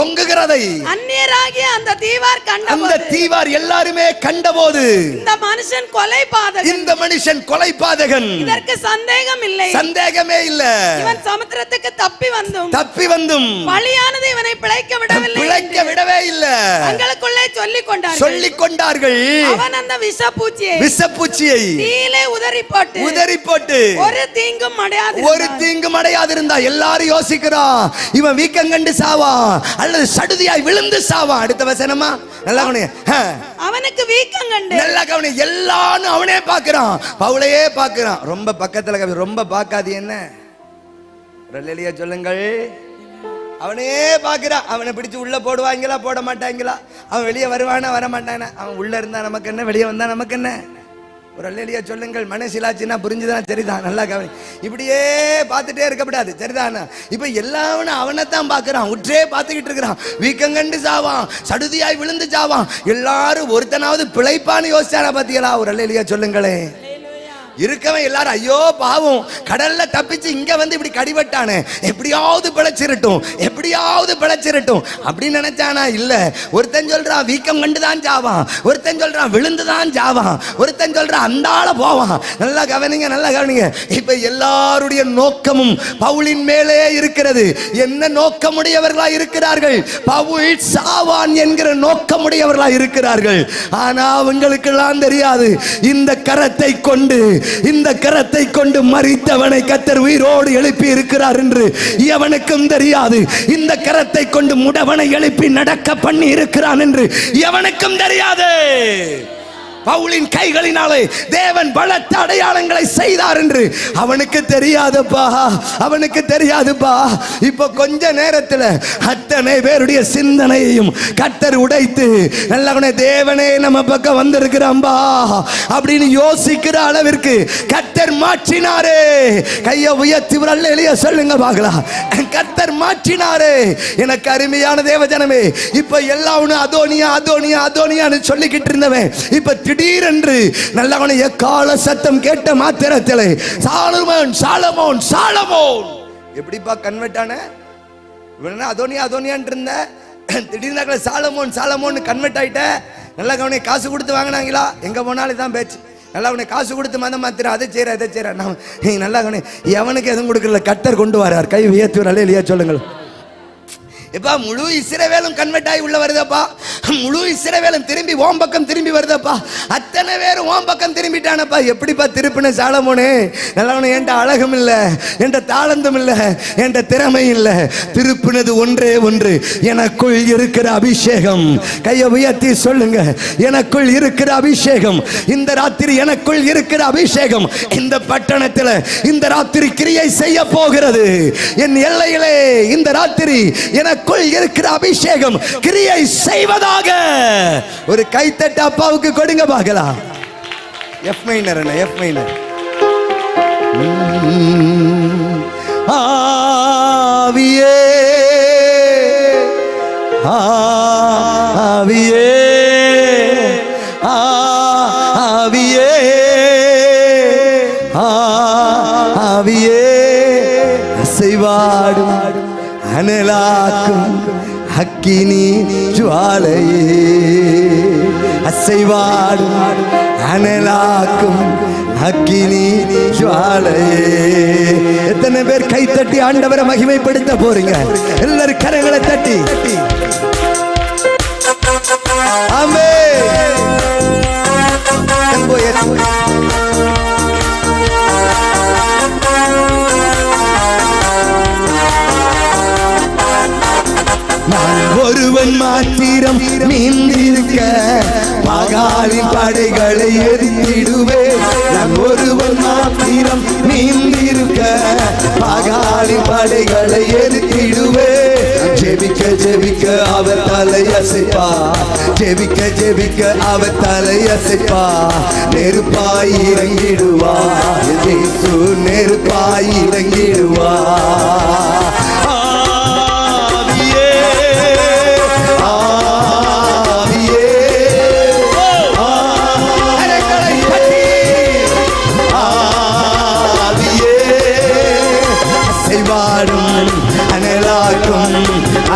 அந்நியராகிய அந்த தீவார் எல்லாருமே கண்டபோது இந்த மனுஷன் கொலைபாதகன், இதற்கு சந்தேகமே இல்லை. இவன் சமுத்திரத்துக்கு தப்பி வந்தும் பலியானது இவனை பிழைக்க விடவே இல்லை. தங்களுக்குள்ளே சொல்லிக் கொண்டார்கள். அவன் அந்த விஷப்பூச்சியை தீயிலே உதறி போட்டு ஒரு தீங்கும் அடையாது இருந்தா எல்லாரும் யோசிக்கிறோம் இவன் வீக்கம் கண்டு சாவான் அல்லது சடுதியாய் விழுந்து சாவான். அடுத்த வசனமா நல்லா அவனுக்கு வீக்கம் கண்டு நல்லா கவனி. எல்லாரும் அவனே பாக்குறான், பவுலையே பாக்குறான். ரொம்ப பக்கத்துல ரொம்ப பாக்காது என்ன அல்லேலூயா சொல்லுங்கள். அவனே பாக்குறான். அவனை பிடிச்சு உள்ள போடுவாங்களா போட மாட்டாங்களா? அவன் வெளியே வருவானா வர மாட்டானா? அவன் உள்ள இருந்தா நமக்கு என்ன, வெளியே வந்தா நமக்கு என்ன? ஒரு அல்லேலூயா சொல்லுங்கள். மனசிலாச்சுன்னா புரிஞ்சுதான் சரிதான். நல்லா கவனி. இப்படியே பார்த்துட்டே இருக்கக்கூடாது சரிதானா? இப்ப எல்லாவனும் அவனைத்தான் பார்க்கறான், உற்றே பார்த்துக்கிட்டு இருக்கிறான். வீக்கம் கண்டு சாவான், சடுதியாய் விழுந்து சாவான். எல்லாரும் ஒருத்தனாவது பிழைப்பான்னு யோசிச்சானா பாத்தீங்களா? ஒரு அல்லேலூயா சொல்லுங்களே. இருக்கவன் எல்லாரும் ஐயோ பாவம் கடல்ல தப்பிச்சு இங்க வந்து இப்படி கடிபட்டானே, எப்படியாவது பிழைச்சிரட்டும் அப்படின்னு நினைச்சானா? இல்ல. ஒருத்தன் சொல்றான் வீக்கம் கண்டுதான் ஜாவான், ஒருத்தன் சொல்றான் விழுந்துதான் ஜாவான், ஒருத்தன் சொல்றான் அந்தால போவான். நல்லா கவனிங்க. இப்ப எல்லாருடைய நோக்கமும் பவுலின் மேலே இருக்கிறது. என்ன நோக்கமுடையவர்களா இருக்கிறார்கள்? பவுல் சாவான் என்கிற நோக்கமுடையவர்களா இருக்கிறார்கள். ஆனா அவங்களுக்கெல்லாம் தெரியாது இந்த கரத்தை கொண்டு இந்த கரத்தை கொண்டு மரித்தவனை கர்த்தர் உயிரோடு எழுப்பி இருக்கிறார் என்று எவனுக்கும் தெரியாது. இந்த கரத்தை கொண்டு முடவனை எழுப்பி நடக்க பண்ணி இருக்கிறான் என்று எவனுக்கும் தெரியாது. பவுலின் கைகளினாலே தேவன் பலத்த அடையாளங்களை செய்தார் என்று அவனுக்கு தெரியாதுப்பா, அவனுக்கு தெரியாதுப்பா. இப்ப கொஞ்ச நேரத்தில் அத்தனை பேருடைய சிந்தனையையும் கர்த்தர் உடைத்து நல்லவனே தேவனே நம்ம பக்கம் வந்திருக்கிறான்பா அப்படின்னு யோசிக்கிற அளவிற்கு கர்த்தர் மாற்றினாரே. கையை உயர்த்தி எளிய சொல்லுங்க பார்க்கலாம். கர்த்தர் மாற்றினாரே. எனக்கு அருமையான தேவஜனமே, இப்ப எல்லாம் அதோனியா அதோனியா அதோனியான்னு சொல்லிக்கிட்டு இருந்தவன் இப்ப திடீரென்று நல்லவனை எக்கால சத்தம் கேட்ட மாத்திரத்திலே சாலமோன் சாலமோன் சாலமோன் எப்படிப்பா கன்வெர்ட் ஆன? இவனா அதோனியா அதோனியான் இருந்த திடீர்னு சாலமோன் சாலமோன் கன்வெர்ட் ஆயிட்ட. நல்லா கவனி, காசு கொடுத்து வாங்கினாங்களா? எங்க போனாலும் தான் பேச்சு. நல்லா அவனை காசு கொடுத்து மதம் மாத்திர அதை செய்யற இதை செய்யற. நான் நல்லா கவனி, எவனுக்கு எதுவும் கொடுக்கல, கர்த்தர் கொண்டு வரார். கை உயர்த்தி இல்லையா சொல்லுங்கள். இப்ப முழு இஸ்ரவேலும் கன்வெர்ட் ஆகி உள்ள வருதப்பா. முழு இஸ்ரவேலும் திரும்பி ஓம் பக்கம் திரும்பி வருதப்பா. அத்தனை பேரும் ஓம் பக்கம் திரும்பிட்டானப்பா. எப்படிப்பா திருப்பின சாலமோனே? நல்லவனே, என்கிட்ட அழகும் இல்ல, என்கிட்ட தாளந்தம் இல்ல, என்கிட்ட திறமை இல்ல. திருப்பினது ஒன்றே ஒன்று, எனக்குள் இருக்கிற அபிஷேகம். கையை உயர்த்தி சொல்லுங்க, எனக்குள் இருக்கிற அபிஷேகம். இந்த ராத்திரி எனக்குள் இருக்கிற அபிஷேகம் இந்த பட்டணத்தில் இந்த ராத்திரி கிரியை செய்ய போகிறது. என் எல்லையிலே இந்த ராத்திரி எனக்குள் இருக்கிற அபிஷேகம் கிரியை செய்வதாக. ஒரு கைத்தட்ட அப்பாவுக்கு கொடுங்க பார்க்கலாம். எஃப் மைனர் என்ன? F minor. ஆவியே ஆவியே ஆவியே ஆவியே அசைவாடும் அனலாக்கும் அக்கினி ஜுவாலையே, அசைவாடும் அனலாக்கும் அக்கினி ஜுவாலையே. எத்தனை பேர் கை தட்டி ஆண்டவரை மகிமைப்படுத்த போறீங்க? எல்லாரும் கரங்களை தட்டி ஆமென். நான் ஒருவன் மாத்திரம் நீந்திருக்க பகாலின் படைகளை எரித்திடுவேன். நான் ஒருவன் மாத்திரம் நீந்திருக்க பகாலின் படைகளை எரித்திடுவேன். ஜெபிக்க ஜெபிக்க அவர் தலை அசைப்பா, ஜெபிக்க ஜெபிக்க அவர் தலை அசைப்பா. நெருப்பாய் இறங்கிடுவா இயேசு, நெருப்பாய் இறங்கிடுவா. அனலாக்கும்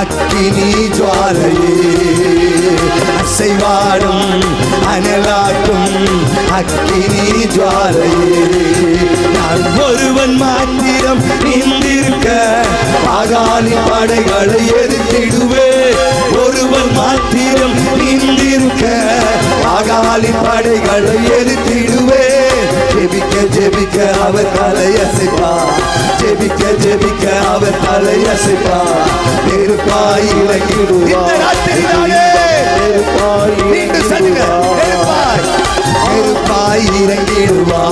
அக்கினி ஜுவாலையே, அசைவாடும் அனலாக்கும் அக்கினி ஜுவாலையே. நான் ஒருவன் மாத்திரம் நீந்திருக்க பாகாலி படைகளை எதிர்த்திடுவே. ஒருவன் மாத்திரம் நீந்திருக்க பாகாலி படைகளை எதிர்த்திடுவே. ஜெபிக்க ஜெபிக்க அவர் தலை அசைப்பா, ஜெபிக்க ஜெபிக்க அவர் தலை அசைப்பா. நெருப்பாய் இறங்கிடுவா, நெருப்பாய் இறங்கிடுவா.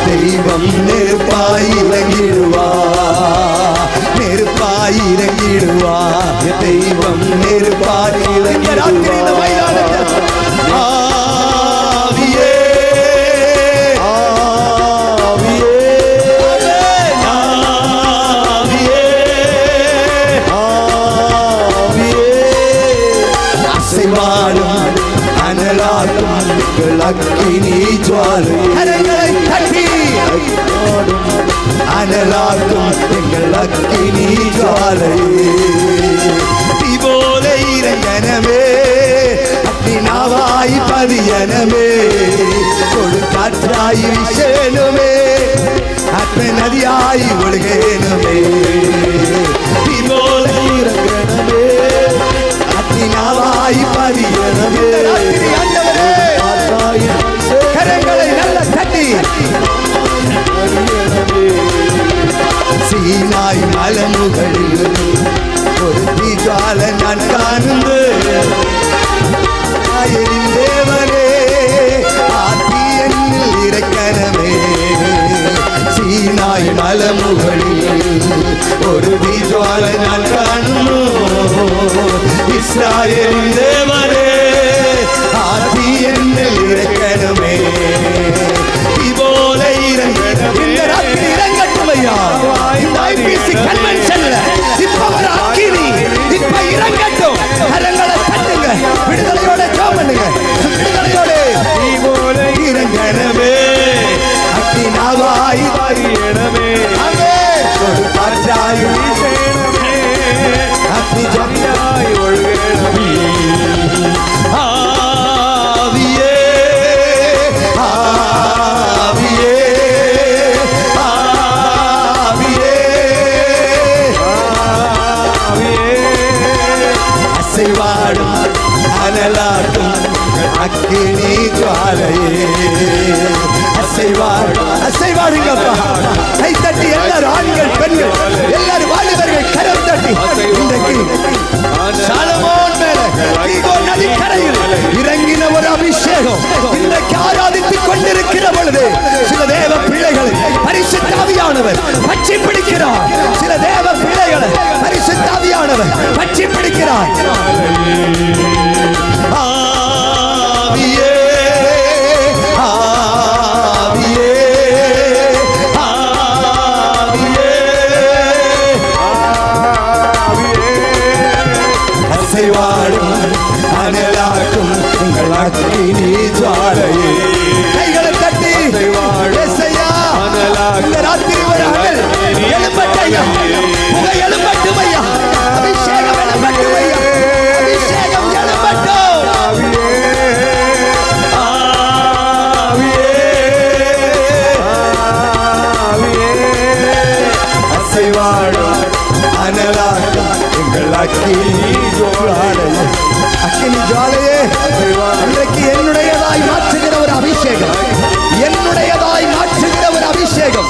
தெய்வம் நெருப்பாய் இறங்கிடுவா, நெருப்பாய் இறங்கிடுவா. தெய்வம் நெருப்பாய் இறங்கிடுவா. அக்கினி ஜுவாலையை தட்டி அனலாக்கும் எங்கள் அக்கினி ஜுவாலையே. தீ போல இறங்கனமே, அக்னினாவாய் பதியனமே, கொடுக்காற்றாய் வீசேனுமே, ஆத்ம நதியாய் ஒழுகேனுமே. தீ போல இறங்கனமே, அக்னினாவாய் பதியனமே. கரங்களை நல்ல தட்டி சீனாய் மலமுகளில் ஒரு தீஜால நான் காணுந்து தேவனே ஆத்தி என்னில் இறக்கணமே சீனாய் மலமுகளில் ஒரு தீஜால நான் காணும் இஸ்ராயேலின் தேவனே ஆத்தி என்னில் இறக்கணமே இபோல இறங்கணும் இந்த ராத்திரி இறங்கட்டும் ஐயா இந்த ஐபிசி கன்வென்ஷன்ல இப்ப வர அக்கினி இப்ப இறங்கட்டும் கரங்களை தட்டுங்க விடுதலையோட ஜெபம் பண்ணுங்க விடுதலையோட இபோல இறங்கணுமே அக்கினாவாய் வாரியணுமே ஆமென் ஒரு காற்றாய் வீசணுமே அக்கி ஜன்யாய் ஒழுகணுமே ஆவியே ஆவியே ஆவியே ஆவியே அசைவாடும் அனலாட்டும் அக்கினி ஜுவாலையே அசைவாடுங்கப்பா கை தட்டி எல்லாரும் ஆண்கள் பெண்கள் எல்லாரும் வாலிபர்கள் கரம் தட்டி இன்றைக்கு சாலமோன் மேல கீகோன் நதிக்கரையில் இறங்கின ஒரு அபிஷேகம் இன்றைக்கு ஆராதித்துக் கொண்டிருக்கிற பொழுது சில தேவ பிள்ளைகளை பரிசுத்த ஆவியானவர் பற்றி பிடிக்கிறார் சில தேவ பிள்ளைகளை பரிசுத்த ஆவியானவர் பற்றி பிடிக்கிறார் ஆவியே ஆவியே ஆவியே ஆவியே அசைவாடும் அனலாக்கும் உங்கள் அக்கினி ஜுவாலையே கைகளை தட்டி இயேசையா இந்த ராத்திரி ஒரு அனல் எழும்பட்டையா புகை எழும்பட்டும் ஐயா அபிஷேகம் எழும்பட்டும் ஐயா அபிஷேகம் எழும்பட்டும் அசைவாடும் அனலாக்கும் எங்கள் அக்கினி ஜுவாலையே அக்கினி ஜுவாலையே இன்றைக்கு என்னுடையதாய் மாற்றுகிற ஒரு அபிஷேகம் என்னுடையதாய் மாற்றுகிற ஒரு அபிஷேகம்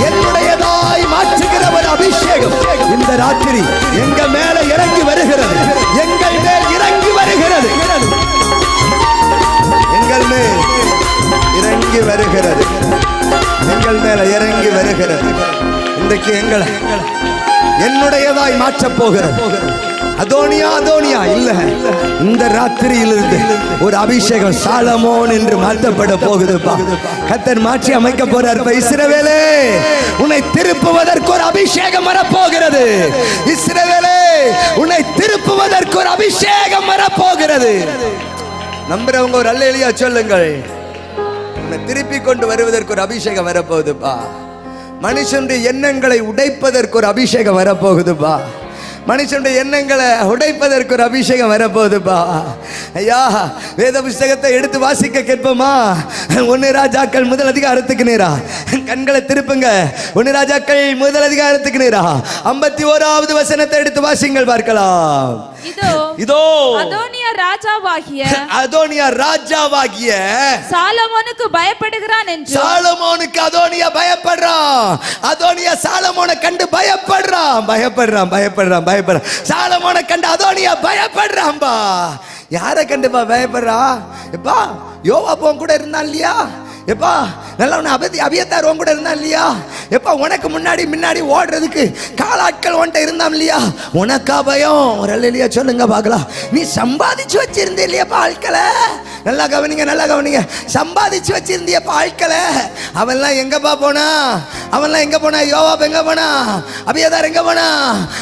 என்னுடையதாய் மாற்றுகிற ஒரு அபிஷேகம் இந்த ராத்திரி எங்க மேல இறங்கி வருகிறது எங்கள் மேல் இறங்கி வருகிறது எங்கள் மேல் இறங்கி வருகிறது எங்கள் மேல இறங்கி வருகிறது இன்றைக்கு எங்களை என்னுடையதாய் மாற்றப் போகிறது அதோனியா அதோனியா இல்ல இந்த ராத்திரியிலிருந்து ஒரு அபிஷேகம் சாலமோன் என்று மாற்றப்பட போகுதுப்பா கர்த்தர் மாற்றி அமைக்க போறார் இஸ்ரவேலே உன்னை திருப்புவதற்கு ஒரு அபிஷேகம் வரப்போகிறது இஸ்ரவேலே உன்னை திருப்புவதற்கு ஒரு அபிஷேகம் வரப்போகிறது நம்புறவங்க ஒரு அல்லேலூயா சொல்லுங்கள் உன்னை திருப்பி கொண்டு வருவதற்கு ஒரு அபிஷேகம் வரப்போகுதுப்பா மனுஷனுடைய எண்ணங்களை உடைப்பதற்கு ஒரு அபிஷேகம் வரப்போகுதுப்பா மனுஷனுடைய எண்ணங்களை உடைப்பதற்கு ஒரு அபிஷேகம் வரப்போகுதுப்பா ஐயா வேத புஸ்தகத்தை எடுத்து வாசிக்க கேட்போமா 1 ராஜாக்கள் முதல் அதிகாரத்துக்கு நேரா கண்களை திருப்புங்க 1 ராஜாக்கள் முதல் அதிகாரத்துக்கு நேரா 51வது வசனத்தை எடுத்து வாசிங்கள் பார்க்கலாம் இதோ அதோனியா ராஜாவாகிய சாலமோனுக்கு பயப்படுகிறான் என்று சாலமோனுக்கு அதோனியா பயப்படுறான் அதோனியா சாலமோனை கண்டு பயப்படுறான் சாலமோனை கண்டு அதோனியா பயப்படுறான்பா யாரை கண்டுப்பா பயப்படுறா எப்பா யோவாப் கூட இருந்தான் இல்லையா எப்பா நல்லவன அபியத்தார் உன் கூட இருந்தான் இல்லையா எப்பா உனக்கு முன்னாடி ஓடுறதுக்கு காலாட்கள் உன்கிட்ட இருந்தான் இல்லையா உனக்கா பயம் ஒரு இல்லையா சொல்லுங்க பார்க்கலாம் நீ சம்பாதிச்சு வச்சிருந்த இல்லையாப்பா ஆட்களை நல்லா கவனிங்க சம்பாதிச்சு வச்சிருந்தியப்பா ஆட்களை அவன்லாம் எங்கப்பா போனா யோவாப் எங்க போனா அபியத்தார் எங்க போனா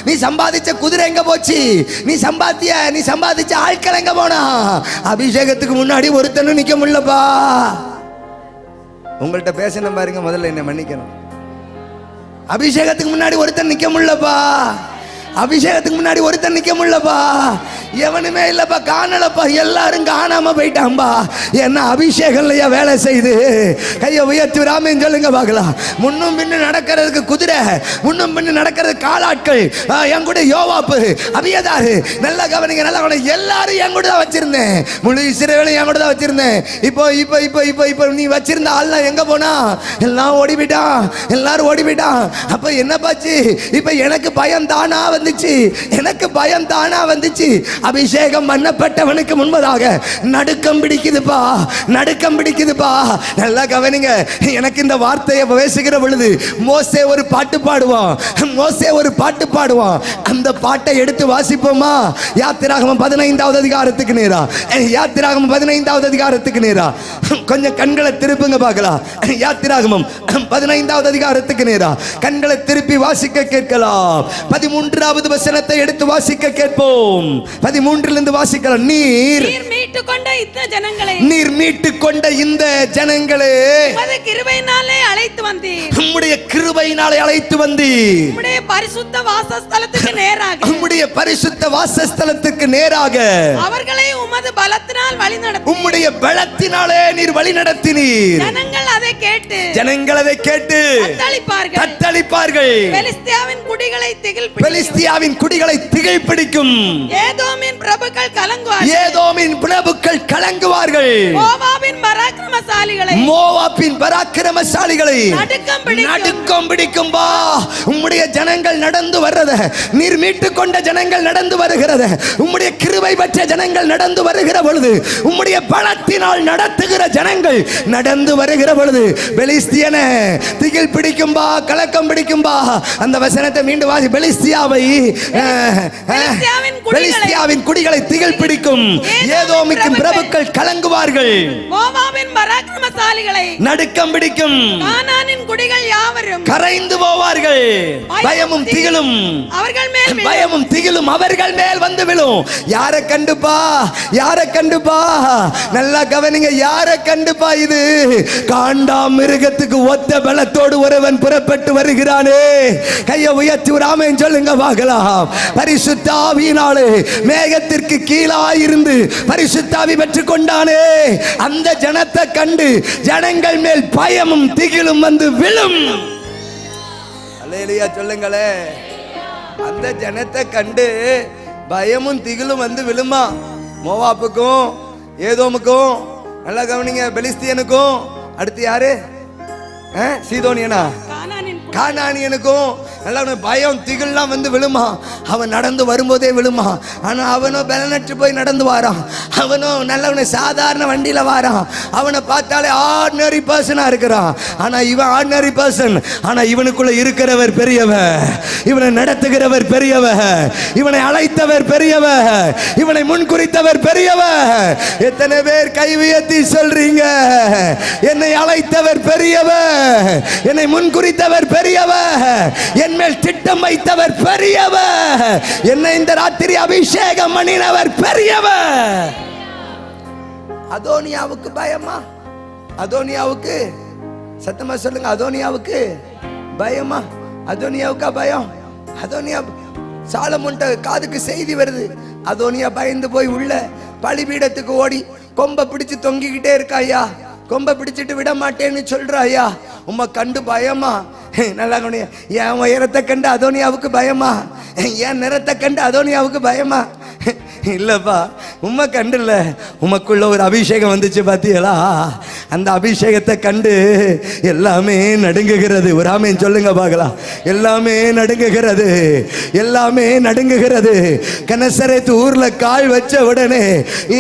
நீ சம்பாதிச்ச குதிரை எங்க போச்சு நீ சம்பாதிச்ச ஆட்கள் எங்க போனா அபிஷேகத்துக்கு முன்னாடி ஒருத்தனும் நிக்க முடியலப்பா உங்கள்கிட்ட பேசணும் பாருங்க முதல்ல என்ன மன்னிக்கணும் அபிஷேகத்துக்கு முன்னாடி ஒருத்தன் நிக்க முடியலப்பா எவனுமே இல்லப்பா, காணலப்பா, எல்லாரும் காணாம போயிட்டான்பா. என்ன அபிஷேகம் இல்லையா வேலை செய்து? கையை உயர்த்தி ராமன் சொல்லுங்க பார்க்கலாம். முன்னும் பின்னு நடக்கிறதுக்கு குதிரை, முன்னும் பின்னு நடக்கிறது காலாட்கள். என் கூட யோவாப்பு, அபியதாரு, நல்லா கவனிங்க, நல்லா கவனிங்க. எல்லாரும் என் கூட தான் வச்சிருந்தேன், முழு இஸ்ரவேலையும் என் கூட தான் வச்சிருந்தேன். இப்போ இப்போ இப்போ இப்போ இப்போ நீ வச்சிருந்த ஆள்லாம் எங்க போனா? எல்லாம் ஓடி போயிட்டான், எல்லாரும் ஓடி போயிட்டான். அப்ப என்ன பாச்சு? இப்ப எனக்கு பயம் தானா வந்துச்சு, எனக்கு பயம் தானா வந்துச்சு. அபிஷேகம் பண்ணப்பட்டவனுக்கு முன்பதாக நடுக்கம் பிடிக்குதுப்பா, நடுக்கம் பிடிக்குதுப்பா. நல்லா கவனிங்க. எனக்கு இந்த வார்த்தையை பேசுகிற பொழுது மோசே ஒரு பாட்டு பாடுவான், மோசே ஒரு பாட்டு பாடுவான். அந்த பாட்டை எடுத்து வாசிப்போமா? யாத்திராகமம் 15வது அதிகாரத்துக்கு நேரா, யாத்திராகமம் 15வது அதிகாரத்துக்கு நேரா கொஞ்சம் கண்களை திருப்புங்க பார்க்கலாம். யாத்திராகமம் 15வது அதிகாரத்துக்கு நேரா கண்களை திருப்பி வாசிக்க கேட்கலாம். 13வது வசனத்தை எடுத்து வாசிக்க கேட்போம். 13லிருந்து வாசிக்கலாம். நீர் மீட்டுக் கொண்ட இந்த ஜனங்களை, நீர் மீட்டுக் கொண்ட இந்த ஜனங்களே உம்முடைய கிருபையினாலே அழைத்து வந்தீர், உம்முடைய கிருபையினாலே அழைத்து வந்தீர், உம்முடைய பரிசுத்த வாசஸ்தலத்துக்கு நேராக, உம்முடைய பரிசுத்த வாசஸ்தலத்துக்கு நேராக அவர்களை உமது பலத்தினால் வழிநடத்தி, உம்முடைய பலத்தினாலே நீர் வழி நடத்தினீர். ஜனங்கள் அதை கேட்டு, ஜனங்கள் அதை கேட்டு தத்தளிப்பார்கள், தத்தளிப்பார்கள். பெலிஸ்தியாவின் குடிகளை திகில் பிடிக்கும், பெலிஸ்தியாவின் குடிகளை திகில் பிடிக்கும். ஏதோமின் பிரபுக்கள் கலங்குவார்கள், ஏதோமின் பிரபுக்கள் கலங்குவார்கள். மோவாபின் பராக்கிரமசாலிகளை, மோவாபின் பராக்கிரமசாலிகளை நடுக்கம் பிடிக்கும். பா, உம்முடைய ஜனங்கள் நடந்து வர்றத நீர் மீட்டுக் கொண்ட ஜனங்கள் நடந்து வருகிறத, உம்முடைய கிருபை பெற்ற ஜனங்கள் நடந்து வருகிற பொழுது, உம்முடைய பலத்தினால் நடத்துகிற ஜனங்கள் நடந்து வருகிற பொழுது பெலிஸ்தியனை திகில் பிடிக்கும்பா, கலக்கம் பிடிக்கும்பா. அந்த வசனத்தை மீண்டும் வாசி. பெலிஸ்தியாவின் குடிகளை திகில் பிடிக்கும், ஏதோமின் பிரபுக்கள் கலங்குவார்கள், மோவாபின் பராக்கிரமசாலிகளை நடுக்கம் பிடிக்கும், கானானின் குடிகள் யாவரும் கரைந்து போவார்கள். பயமும் திகிலும் அவர்கள் மேல், பயமும் திகிலும் அவர்கள் மேல் வந்து விழும். யாரை கண்டுப்பா? யாரை கண்டுப்பா? நல்லா கவனிங்க. யாரை கண்டுப்பா? இது காண்டா மிருகத்துக்கு ஒத்த பலத்தோடு ஒருவன் புறப்பட்டு வருகிறானே. கையை உயர்த்தி ஒரு ஆமென் சொல்லுங்க பார்க்கலாம். பரிசுத்த ஆவியினாலே மேகத்திற்கு கீழாயிருந்து பரிசுத்த ஆவி பெற்றுக் கொண்டானே, அந்த ஜனத்தை கண்டு ஜனங்கள் மேல் பயமும் திகிலும் வந்து விழும். அல்லேலூயா சொல்லுங்களே. அந்த ஜனத்தை கண்டு பயமும் திகிலும் வந்து விழுமா. மோவாப்புக்கும் ஏதோமுக்கும், நல்லா கவனிங்க, பெலிஸ்தியனுக்கும், அடுத்து யாரு? சீதோனியனா, கானானியனுக்கும் நல்லா பயம் திகில்லாம் வந்து விழுமா. அவன் நடந்து வரும்போதே விழுமா. ஆனா அவனும் பலனற்று போய் நடந்து வாரான். அவனும் நல்லவனை சாதாரண வண்டியில வாரான். அவனை பார்த்தாலே ஆர்டினரி பர்சனா இருக்கிறான். ஆனா இவன் ஆர்டினரி பர்சன். ஆனா இவனுக்குள்ள இருக்கிறவர் பெரியவர், இவனை நடத்துகிறவர் பெரியவர், இவனை அழைத்தவர் பெரியவர், இவனை முன்குறித்தவர் பெரியவர். எத்தனை பேர் கை உயர்த்தி சொல்றீங்க, என்னை அழைத்தவர் பெரியவர், என்னை முன்குறித்தவர் பெரியவர், என் மேல் திட்டம் வைத்தவர் பெரியவர், என்னை இந்த ராத்திரி அபிஷேகம் பண்ணினவர் பெரியவர். அதோனியாவுக்கு பயமா? அதோனியாவுக்கு சத்தமா சொல்லுங்க. அதோனியாவுக்கு பயமா? அதோனியாவுக்கா பயம்? அதோனியா சாலமோன் காதுக்கு செய்தி வருது. அதோனியா பயந்து போய் உள்ள பலிபீடத்துக்கு ஓடி கொம்பை பிடிச்சு தொங்கிக்கிட்டே இருக்கா. ஐயா, கொம்பை பிடிச்சிட்டு விட மாட்டேன்னு சொல்றா. ஐயா, உம்மை கண்டு பயமா? நல்லா கவனியா. என் உயரத்தை கண்டு அதோனியாவுக்கு பயமா? என் நிறத்தை கண்டு அதோனியாவுக்கு பயமா? இல்லப்பா, உம்மை கண்டு இல்ல, உமக்குள்ள ஒரு அபிஷேகம் வந்துச்சு பாத்தீங்களா? அந்த அபிஷேகத்தை கண்டு எல்லாமே நடுங்குகிறது. ஒரு ஆமென் சொல்லுங்க பார்க்கலாம். எல்லாமே நடுங்குகிறது, எல்லாமே நடுங்குகிறது. கனசரேத்து ஊர்ல கால் வச்ச உடனே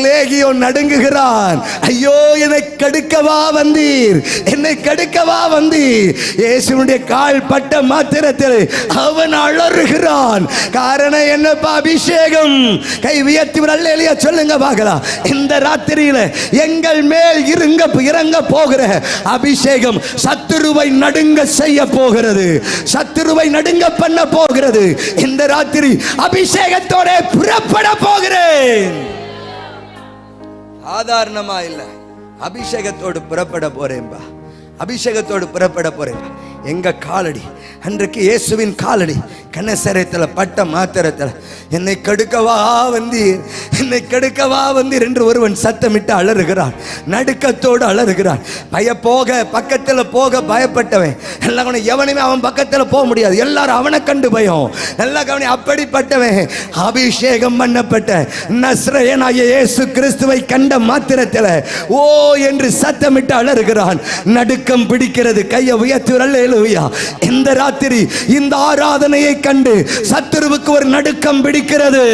லேகியோன் நடுங்குகிறான். ஐயோ, என்னை கடுக்கவா வந்தீர், என்னை கடுக்கவா வந்தீர். இயேசுனுடைய கால் பட்ட மாத்திரத்தில் அவன் அலறுகிறான். காரணம் என்னப்பா? அபிஷேகம். கை உயர்த்தி அல்லேலூயா சொல்லுங்க பார்க்கலாம். இந்த ராத்திரியில எங்கள் மேல் இறங்க போகிற அபிஷேகம் சத்துருவை நடுங்க செய்ய போகிறது, சத்துருவை நடுங்க பண்ண போகிறது. இந்த ராத்திரி அபிஷேகத்தோட புறப்பட போகிறேன். சாதாரணமா இல்ல, அபிஷேகத்தோடு புறப்பட போறேன்பா. அபிஷேகத்தோடு புறப்பட போறேன். எங்க காலடி அன்றைக்கு இயேசுவின் காலடி கனசரேத்துல பட்ட மாத்திரத்தில் என்னை கெடுக்கவா வந்தீர், என்னை கெடுக்கவா வந்தீர் என்று ஒருவன் சத்தமிட்டு அலறுகிறான், நடுக்கத்தோடு அலறுகிறான். பக்கத்தில் போக பயப்பட்டவன் எல்லாம் எவனுமே அவன் பக்கத்தில் போக முடியாது, எல்லாரும் அவனை கண்டு பயம். எல்லா கவனி, அப்படிப்பட்டவன் அபிஷேகம் பண்ணப்பட்ட நஸ்ரயனாகிய இயேசு கிறிஸ்துவை கண்ட மாத்திரத்தில் ஓ என்று சத்தமிட்டு அலறுகிறான். நடுக்கம் பிடிக்கிறது. கையை உயர்த்தி அல்லேலூயா. இந்த ராத்திரி இந்த ஆராதனையை கண்டு சத்துருவுக்கு ஒரு நடுக்கம் பிடிக்கிறது.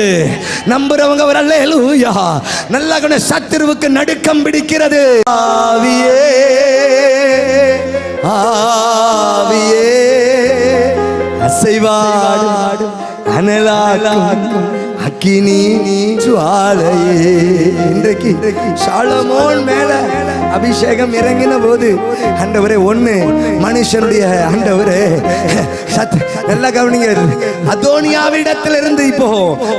நம்புறவங்க ஒரு அல்லேலூயா. நல்லா கவனி, சத்துருவுக்கு நடுக்கம் பிடிக்கிறது. ஆவியே ஆவியே அசைவாடும் அனலாக்கும் அக்கினி ஜுவாலையே. இன்றைக்கு சாலமோன் மேல அபிஷேகம் இறங்கின போது ஆண்டவரே ஒண்ணு மனுஷனுடைய ஆண்டவரே நல்ல கவனிங்க, அதோனியாவிடத்தில் இருந்து இப்போ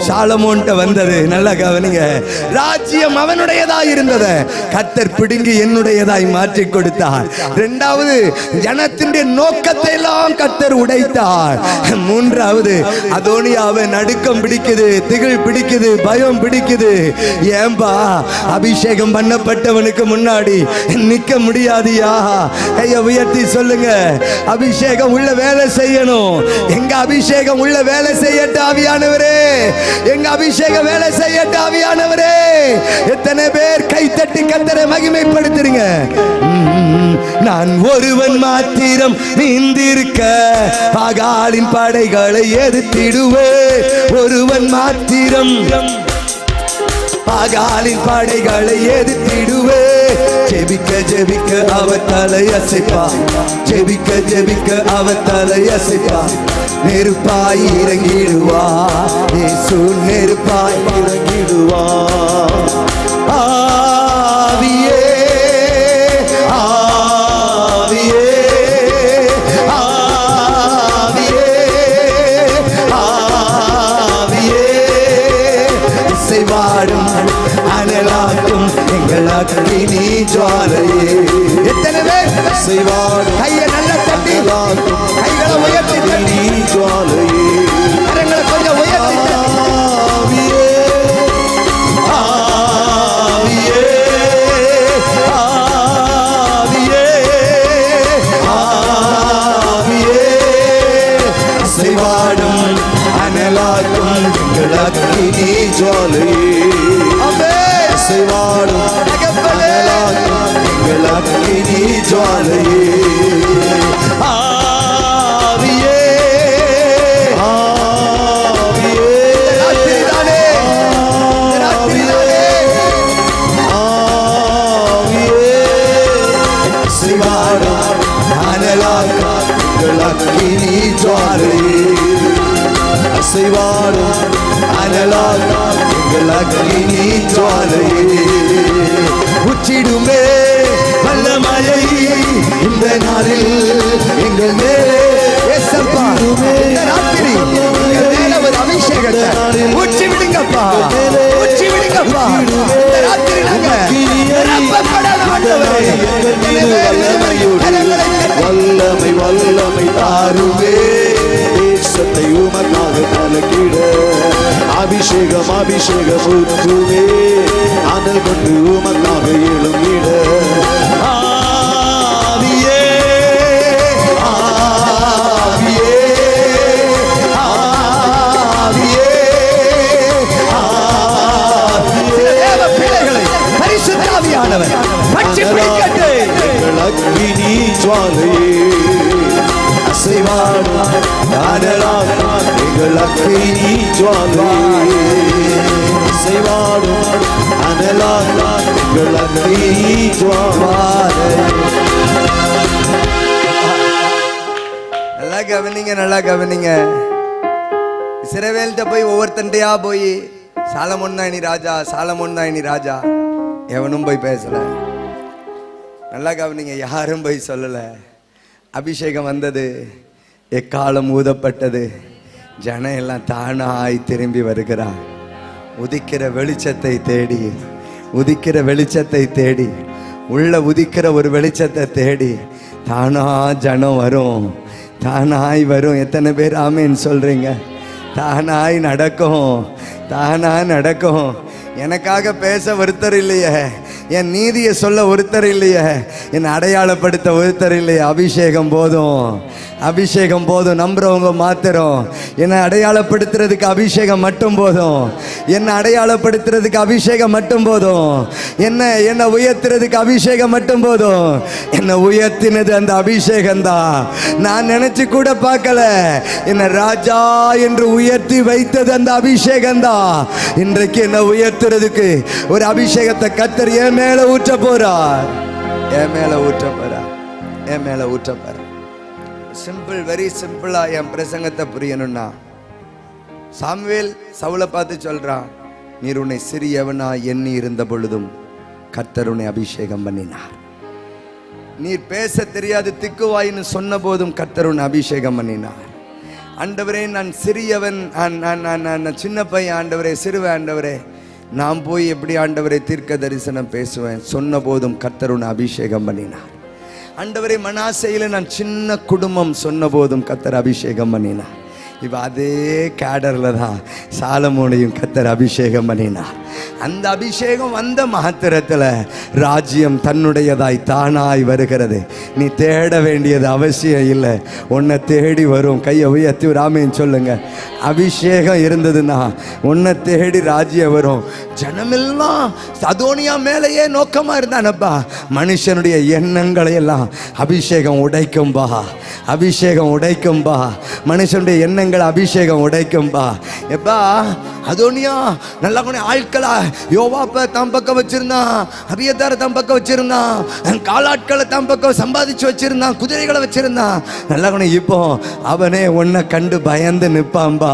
சாலமோன்ட்ட வந்தது. நல்ல கவனிங்க, ராஜ்யம் அவனுடையதா இருந்தது கர்த்தர் பிடுங்கி என்னுடையதாய் மாற்றி கொடுத்தார். இரண்டாவது, ஜனத்தினுடைய நோக்கத்தை எல்லாம் கர்த்தர் உடைத்தார். மூன்றாவது, அதோனியாவை நடுக்கம் பிடிக்குது, திகில் பிடிக்குது, பயம் பிடிக்குது. ஏன்பா, அபிஷேகம் பண்ணப்பட்டவனுக்கு முன்னாடி நிக்க முடியாதியா? கையை உயர்த்தி சொல்லுங்க, அபிஷேகம் உள்ள வேலை செய்யணும். எங்க அபிஷேகம் உள்ள வேலை செய்யட்ட ஆவியானவரே, எங்க அபிஷேகம் வேலை செய்யட்ட ஆவியானவரே. எத்தனை பேர் கை தட்டி கர்த்தரை மகிமைப்படுத்துறீங்க? நான் ஒருவன் மாத்திரம் நீந்திருக்க பாகாலின் படைகளை எதிர்த்திடுவே. ஒருவன் மாத்திரம் பாகாலின் படைகளை எதிர்த்திடுவே. ஜெபிக்க ஜெபிக்க அவர் தலை அசைப்பா, ஜெபிக்க ஜெபிக்க அவர் தலை அசைப்பா. நெருப்பாய் இறங்கிடுவா இயேசு, நெருப்பாய் இறங்கிடுவா. ஆவியே ஆவியே ஆவியே ஆவியே இசைவாடும் அனலாக்கும் எங்கள் அக்கினி ஜுவாலையே. எத்தனை பேர் இசைவாடும் கையை நல்ல தட்டி, கைகளை உயர்த்தி தட்டி ஜுவாலையே, கரங்களை கொஞ்சம் உயர்த்தி ஆவியே ஆவியே ஆவியே ஆவியே இசைவாடும் அனலாக்கும் எங்கள் அக்கினி ஜுவாலையே. இசைவாடும் அனலாக்கும் எங்கள் அக்கினி ஜுவாலையே. ஆவியே ஆவியே ராத்திரிதானே ஆவியே ஆவியே இசைவாடும் அனலாக்கும் எங்கள் அக்கினி ஜுவாலையே. அசைவாடும் அனலாகும் எங்கள் அக்கினி ஜுவாலையே. உச்சிடுமே வல்லமையை இந்த நாளில் எங்கள் மேலே ஏசப்பா. இந்த ராத்திரி எங்கள் மேல ஒரு அபிஷேகத்தை உச்சி விடுங்கப்பா, உச்சி விடுங்கப்பா. இந்த ராத்திரி நாங்க நிரப்பப்படணும் ஆண்டவரே. வல்லமை வல்லமை தாருவே, தேசத்தை உமக்காக கலக்கிட. அபிஷேகம் அபிஷேகம் ஊற்றுவே, அனல் கொண்டு உமக்காக எழும்பிட. ஆவியே ஆவியே ஆவியே ஆவியே. தேவ பிள்ளைகளை பரிசுத்த ஆவியானவர் பற்றி பிடிக்கட்டு. அக்கினி ஜுவாலையே அசைவாடும் அனலாக்கும் எங்கள் அக்கினி ஜுவாலையே. அசைவாடும் அனலாக்கும் எங்கள் அக்கினி ஜுவாலையே. நல்லா கவனிங்க, நல்லா கவனிங்க. இஸ்ரவேல்கிட்ட போய் ஒவ்வொருத்தண்டையா போய் சாலமோன் தான் இனி ராஜா, சாலமோன் தான் இனி ராஜா, எவனும் போய் பேசல. நல்லா கவனிங்க, யாரும் போய் சொல்லல. அபிஷேகம் வந்தது, எக்காலம் ஊதப்பட்டது, ஜனம் எல்லாம் தானாய் திரும்பி வருகிறார். உதிக்கிற வெளிச்சத்தை தேடி, உதிக்கிற வெளிச்சத்தை தேடி, உள்ள உதிக்கிற ஒரு வெளிச்சத்தை தேடி தானா ஜனம் வரும், தானாய் வரும். எத்தனை பேர் ஆமேன்னு சொல்றீங்க? தானாய் நடக்கும், தானாய் நடக்கும். எனக்காக பேச ஒருத்தர் இல்லையே, என் நீதியை சொல்ல ஒருத்தர் இல்லையே, என்னை அடையாளப்படுத்த ஒருத்தர் இல்லையே. அபிஷேகம் போதும், அபிஷேகம் போதும். நம்புறவங்க மாத்திரம். என்னை அடையாளப்படுத்துறதுக்கு அபிஷேகம் மட்டும் போதும். என்னை அடையாளப்படுத்துறதுக்கு அபிஷேகம் மட்டும் போதும். என்னை உயர்த்துறதுக்கு அபிஷேகம் மட்டும் போதும். என்னை உயர்த்தினது அந்த அபிஷேகம் தான். நான் நினைச்சு கூட பார்க்கல. என்னை ராஜா என்று உயர்த்தி வைத்தது அந்த அபிஷேகம் தான். இன்றைக்கு என்னை உயர்த்துறதுக்கு ஒரு அபிஷேகத்தை கர்த்தர் என் மேல ஊற்ற போறார், என் மேல ஊற்ற போறார், என் மேல ஊற்ற போறார். சிம்பிள், வெரி சிம்பிளா என் பிரசங்கத்தை புரியணும்னா, சாமுவேல் சவுலை பார்த்து சொல்றான், நீர் உன்னை சிறியவனா எண்ணி இருந்த பொழுதும் கர்த்தர் உன்னை அபிஷேகம் பண்ணினார். நீர் பேச தெரியாது திக்குவாயின்னு சொன்ன போதும் கர்த்தர் உன்னை அபிஷேகம் பண்ணினார். ஆண்டவரே, நான் சிறியவன், நான் சின்ன பையன் ஆண்டவரே, சிறுவன் ஆண்டவரே, நான் போய் எப்படி ஆண்டவரை தீர்க்க தரிசனம் பேசுவேன் சொன்ன போதும் கர்த்தர் உன்னை அபிஷேகம் பண்ணினார். ஆண்டவரே, மனாசையில் நான் சின்ன குடும்பம் சொன்ன போதும் கர்த்தர் அபிஷேகம் பண்ணினார். இப்போ அதே கேடரில் தான் சாலமோனையும் கர்த்தர் அபிஷேகம் பண்ணினார். அந்த அபிஷேகம் வந்த மாத்திரத்தில் ராஜ்யம் தன்னுடையதாய் தானாய் வருகிறது. நீ தேட வேண்டியது அவசியம் இல்லை, உன்னை தேடி வரும். கையை உயர்த்தி ராமேன்னு சொல்லுங்க. அபிஷேகம் இருந்ததுன்னா உன்னை தேடி ராஜ்யம் வரும். ஜனமெல்லாம் அதோனியா மேலேயே நோக்கமாக இருந்தானப்பா. மனுஷனுடைய எண்ணங்களை எல்லாம் அபிஷேகம் உடைக்கும்பா, அபிஷேகம் உடைக்கும்பா. மனுஷனுடைய எண்ணங்களை அபிஷேகம் உடைக்கும்பா. எப்பா அதோனியா நல்லா ஆட்களா யோவாப்பை தம் பக்கம் வச்சிருந்தான், அபியத்தார தம் பக்கம் வச்சிருந்தான், காலாட்களை தம் பக்கம் சம்பாதிச்சு வச்சிருந்தான், குதிரைகளை வச்சிருந்தான். நல்லா இப்போ அவனே உன்னை கண்டு பயந்து நிற்பான்பா,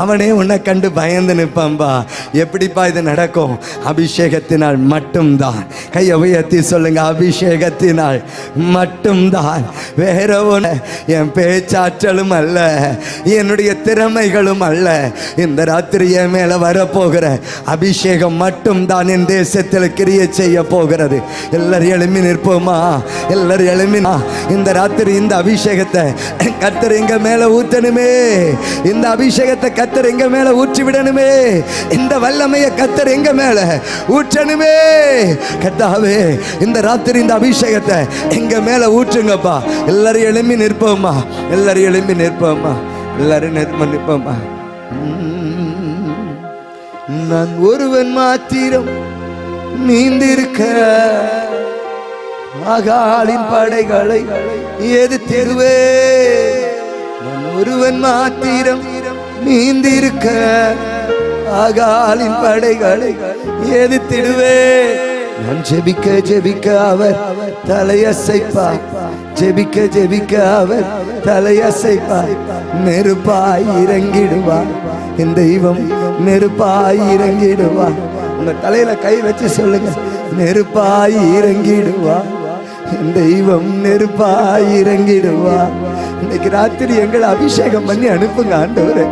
அவனே உன்னை கண்டு பயந்து நிற்பான்பா. எப்படிப்பா இது நடக்கும்? அபிஷேகத்தினால் மட்டும்தான். கையை உயர்த்தி சொல்லுங்க, அபிஷேகத்தினால் மட்டும்தான். வேற ஒன்று என் பேச்சாற்றலும் அல்ல, என்னுடைய திறமைகளும் அல்ல. இந்த ராத்திரி என் மேல வரப்போகிற அபிஷேகம் மட்டும் தான் என் தேசத்தில் கிரியை செய்ய போகிறது. எல்லாரும் எழுப்பி நிற்போமா? எல்லாரும் எழுப்பி இந்த ராத்திரி இந்த அபிஷேகத்தை கர்த்தர் எங்க மேல ஊற்றணுமே, இந்த அபிஷேகத்தை கர்த்தர் எங்க மேல ஊற்றி விடணுமே, இந்த வல்லமையை கர்த்தர் எங்க மேல ஊற்றணுமே. கர்த்தாவே, இந்த ராத்திரி இந்த அபிஷேகத்தை எங்க மேல ஊற்றுங்கப்பா. எல்லாரும் எழுப்பி நிற்போமா? எல்லாரும் எழுப்பி நிற்போமா? எல்லாரும் நிற்போமா? நான் ஒருவன் மாத்திரம் நீந்திருக்க ஆகாலின் படைகளை எதிர்த்திடுவே. நான் ஒருவன் மாத்திரம் நீந்திருக்க ஆகாலின் படைகளை எதிர்த்திடுவே. நான் ஜெபிக்க ஜெபிக்க அவர் தலையசைப்பார், ஜெபிக்க ஜெபிக்க அவர் தலையசைப்பார். நெருப்பாய் இறங்கிடுவார் என் தெய்வம், நெருப்பாய் இறங்கிடுவார். உங்க தலையில கை வச்சு சொல்லுங்க, நெருப்பாய் இறங்கிடுவார் என் தெய்வம், நெருப்பாய் இறங்கிடுவார். இன்னைக்கு ராத்திரி எங்களை அபிஷேகம் பண்ணி அனுப்புங்க ஆண்டவரே.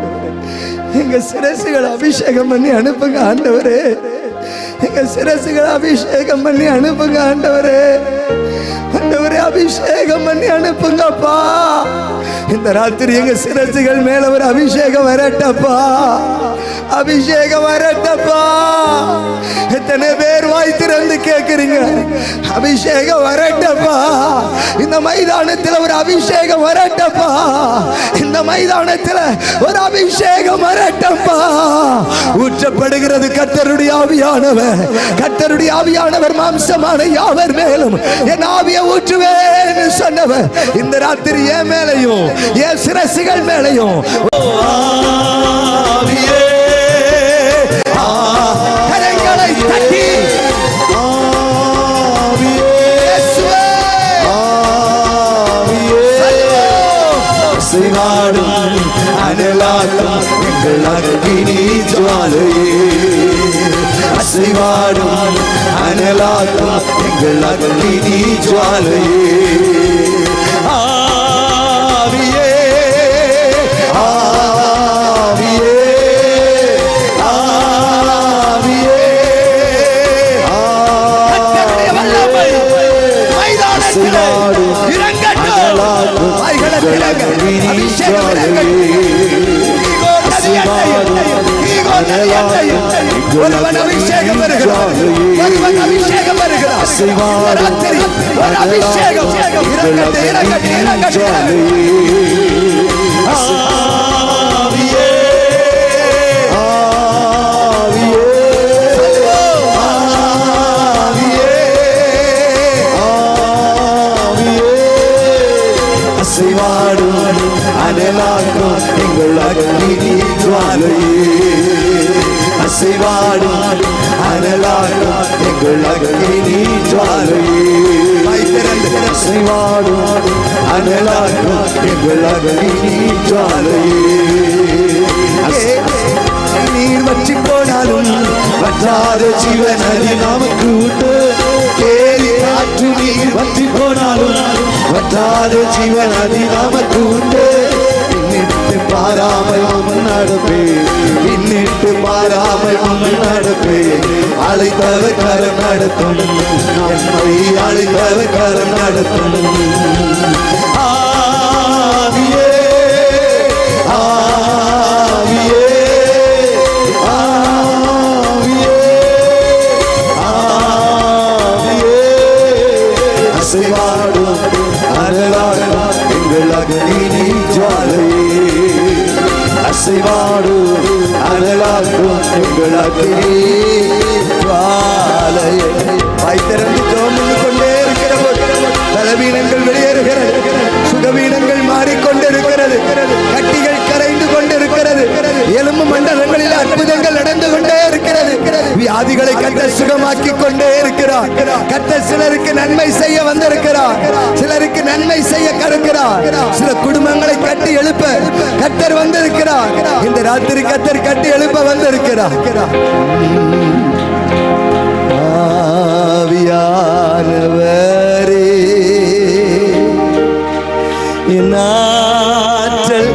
எங்க சிரசுகளை அபிஷேகம் பண்ணி அனுப்புங்க ஆண்டவரே. எங்க சிரசுகளை அபிஷேகம் பண்ணி அனுப்புங்க ஆண்டவரே. ஆண்டவரே, அபிஷேகம் பண்ணி அனுப்புங்கப்பா. இந்த ராத்திரி எங்க சிரசுகள் மேல ஒரு அபிஷேகம் வரட்டப்பா, அபிஷேகம் வரட்டப்பா. எத்தனை பேர் வாய் திறந்து கேட்கிறீங்க, அபிஷேகம் வரட்டப்பா. இந்த மைதானத்தில் ஒரு அபிஷேகம் வரட்டப்பா, இந்த மைதானத்தில் ஒரு அபிஷேகம் வரட்டப்பா. ஊற்றப்படுகிறது கர்த்தருடைய ஆவியானவர், கர்த்தருடைய ஆவியானவர் மாம்சமான யாவர் மேலும் என் ஆவியை ஊற்றுவேன் சொன்னவர் இந்த ராத்திரி என் மேலையும் என் சிரசுகள் மேலையும் கரங்களை தட்டி அனலாக்கும் எங்கள் அக்னி ஜுவாலையே, அசைவாடும் அனலாக்கும் எங்கள் அக்னி ஜுவாலையே. ஆவியே ஆவியே ஆவியே ஒருவன் அபிஷேகம் வருகிறார், ஒருவன் அபிஷேகம் வருகிறார். ராத்திரி ஒரு அபிஷேகம் இறங்கட்டும், இறங்கட்டும், இறங்கட்டும். ஆவியே, ஆவியே, ஆவியே, ஆவியே, அசைவாடும் அனலாக்கும் எங்கள் அக்னி ஜுவாலையே, அசைவாடும் அனலாக்கும் எங்கள் அக்னி ஜுவாலையே, அசைவாடும் அனலாக்கும் எங்கள் அக்னி ஜுவாலையே. நீர் வற்றி போனாலும் வற்றாத ஜீவனதி நமக்கு உண்டு. கேலி காற்று நீர் வற்றி போனாலும் வற்றாத ஜீவனதி நமக்கு உண்டு. பின்னிட்டு பாராமல் நடப்பே, பின்னிட்டு பாராமல் நடப்பே. அழைத்தவர் கரம் நடத்தும், என்னை அழைத்தவர் கரம் நடத்தும். ஆவியே, ஆவியே, ஆவியே, ஆவியே, அசைவாடும் அனலாடும் எங்கள் அக்னி ஜுவாலையே, அசைவாடும் அனலாடும் எங்கள் அக்னி ஜுவாலையே. வாய்த்திறந்து ஜெபம் கொண்டே இருக்கிறது. பலவீனங்கள் வெளியேறுகிறது, சுகவீனங்கள் மாறிக்கொண்டிருக்கிறது, கட்டிகள் கரைந்து கொண்டிருக்கிறது, எலும்பு மண்டலங்களில் அற்புதங்கள் நடந்து கொண்டே இருக்கிறது. வியாதிகளை கர்த்தர் சுகமாக்கி கொண்டே இருக்கிறார். கர்த்தர் சிலருக்கு நன்மை செய்ய வந்திருக்கிறார், சிலருக்கு நன்மை செய்ய கருக்கிறார். சில குடும்பங்களை கட்டி எழுப்ப கர்த்தர் வந்திருக்கிறார். இந்த ராத்திரி கர்த்தர் கட்டி எழுப்ப வந்திருக்கிறார். ஆவியானவரே, என் ஆற்றல்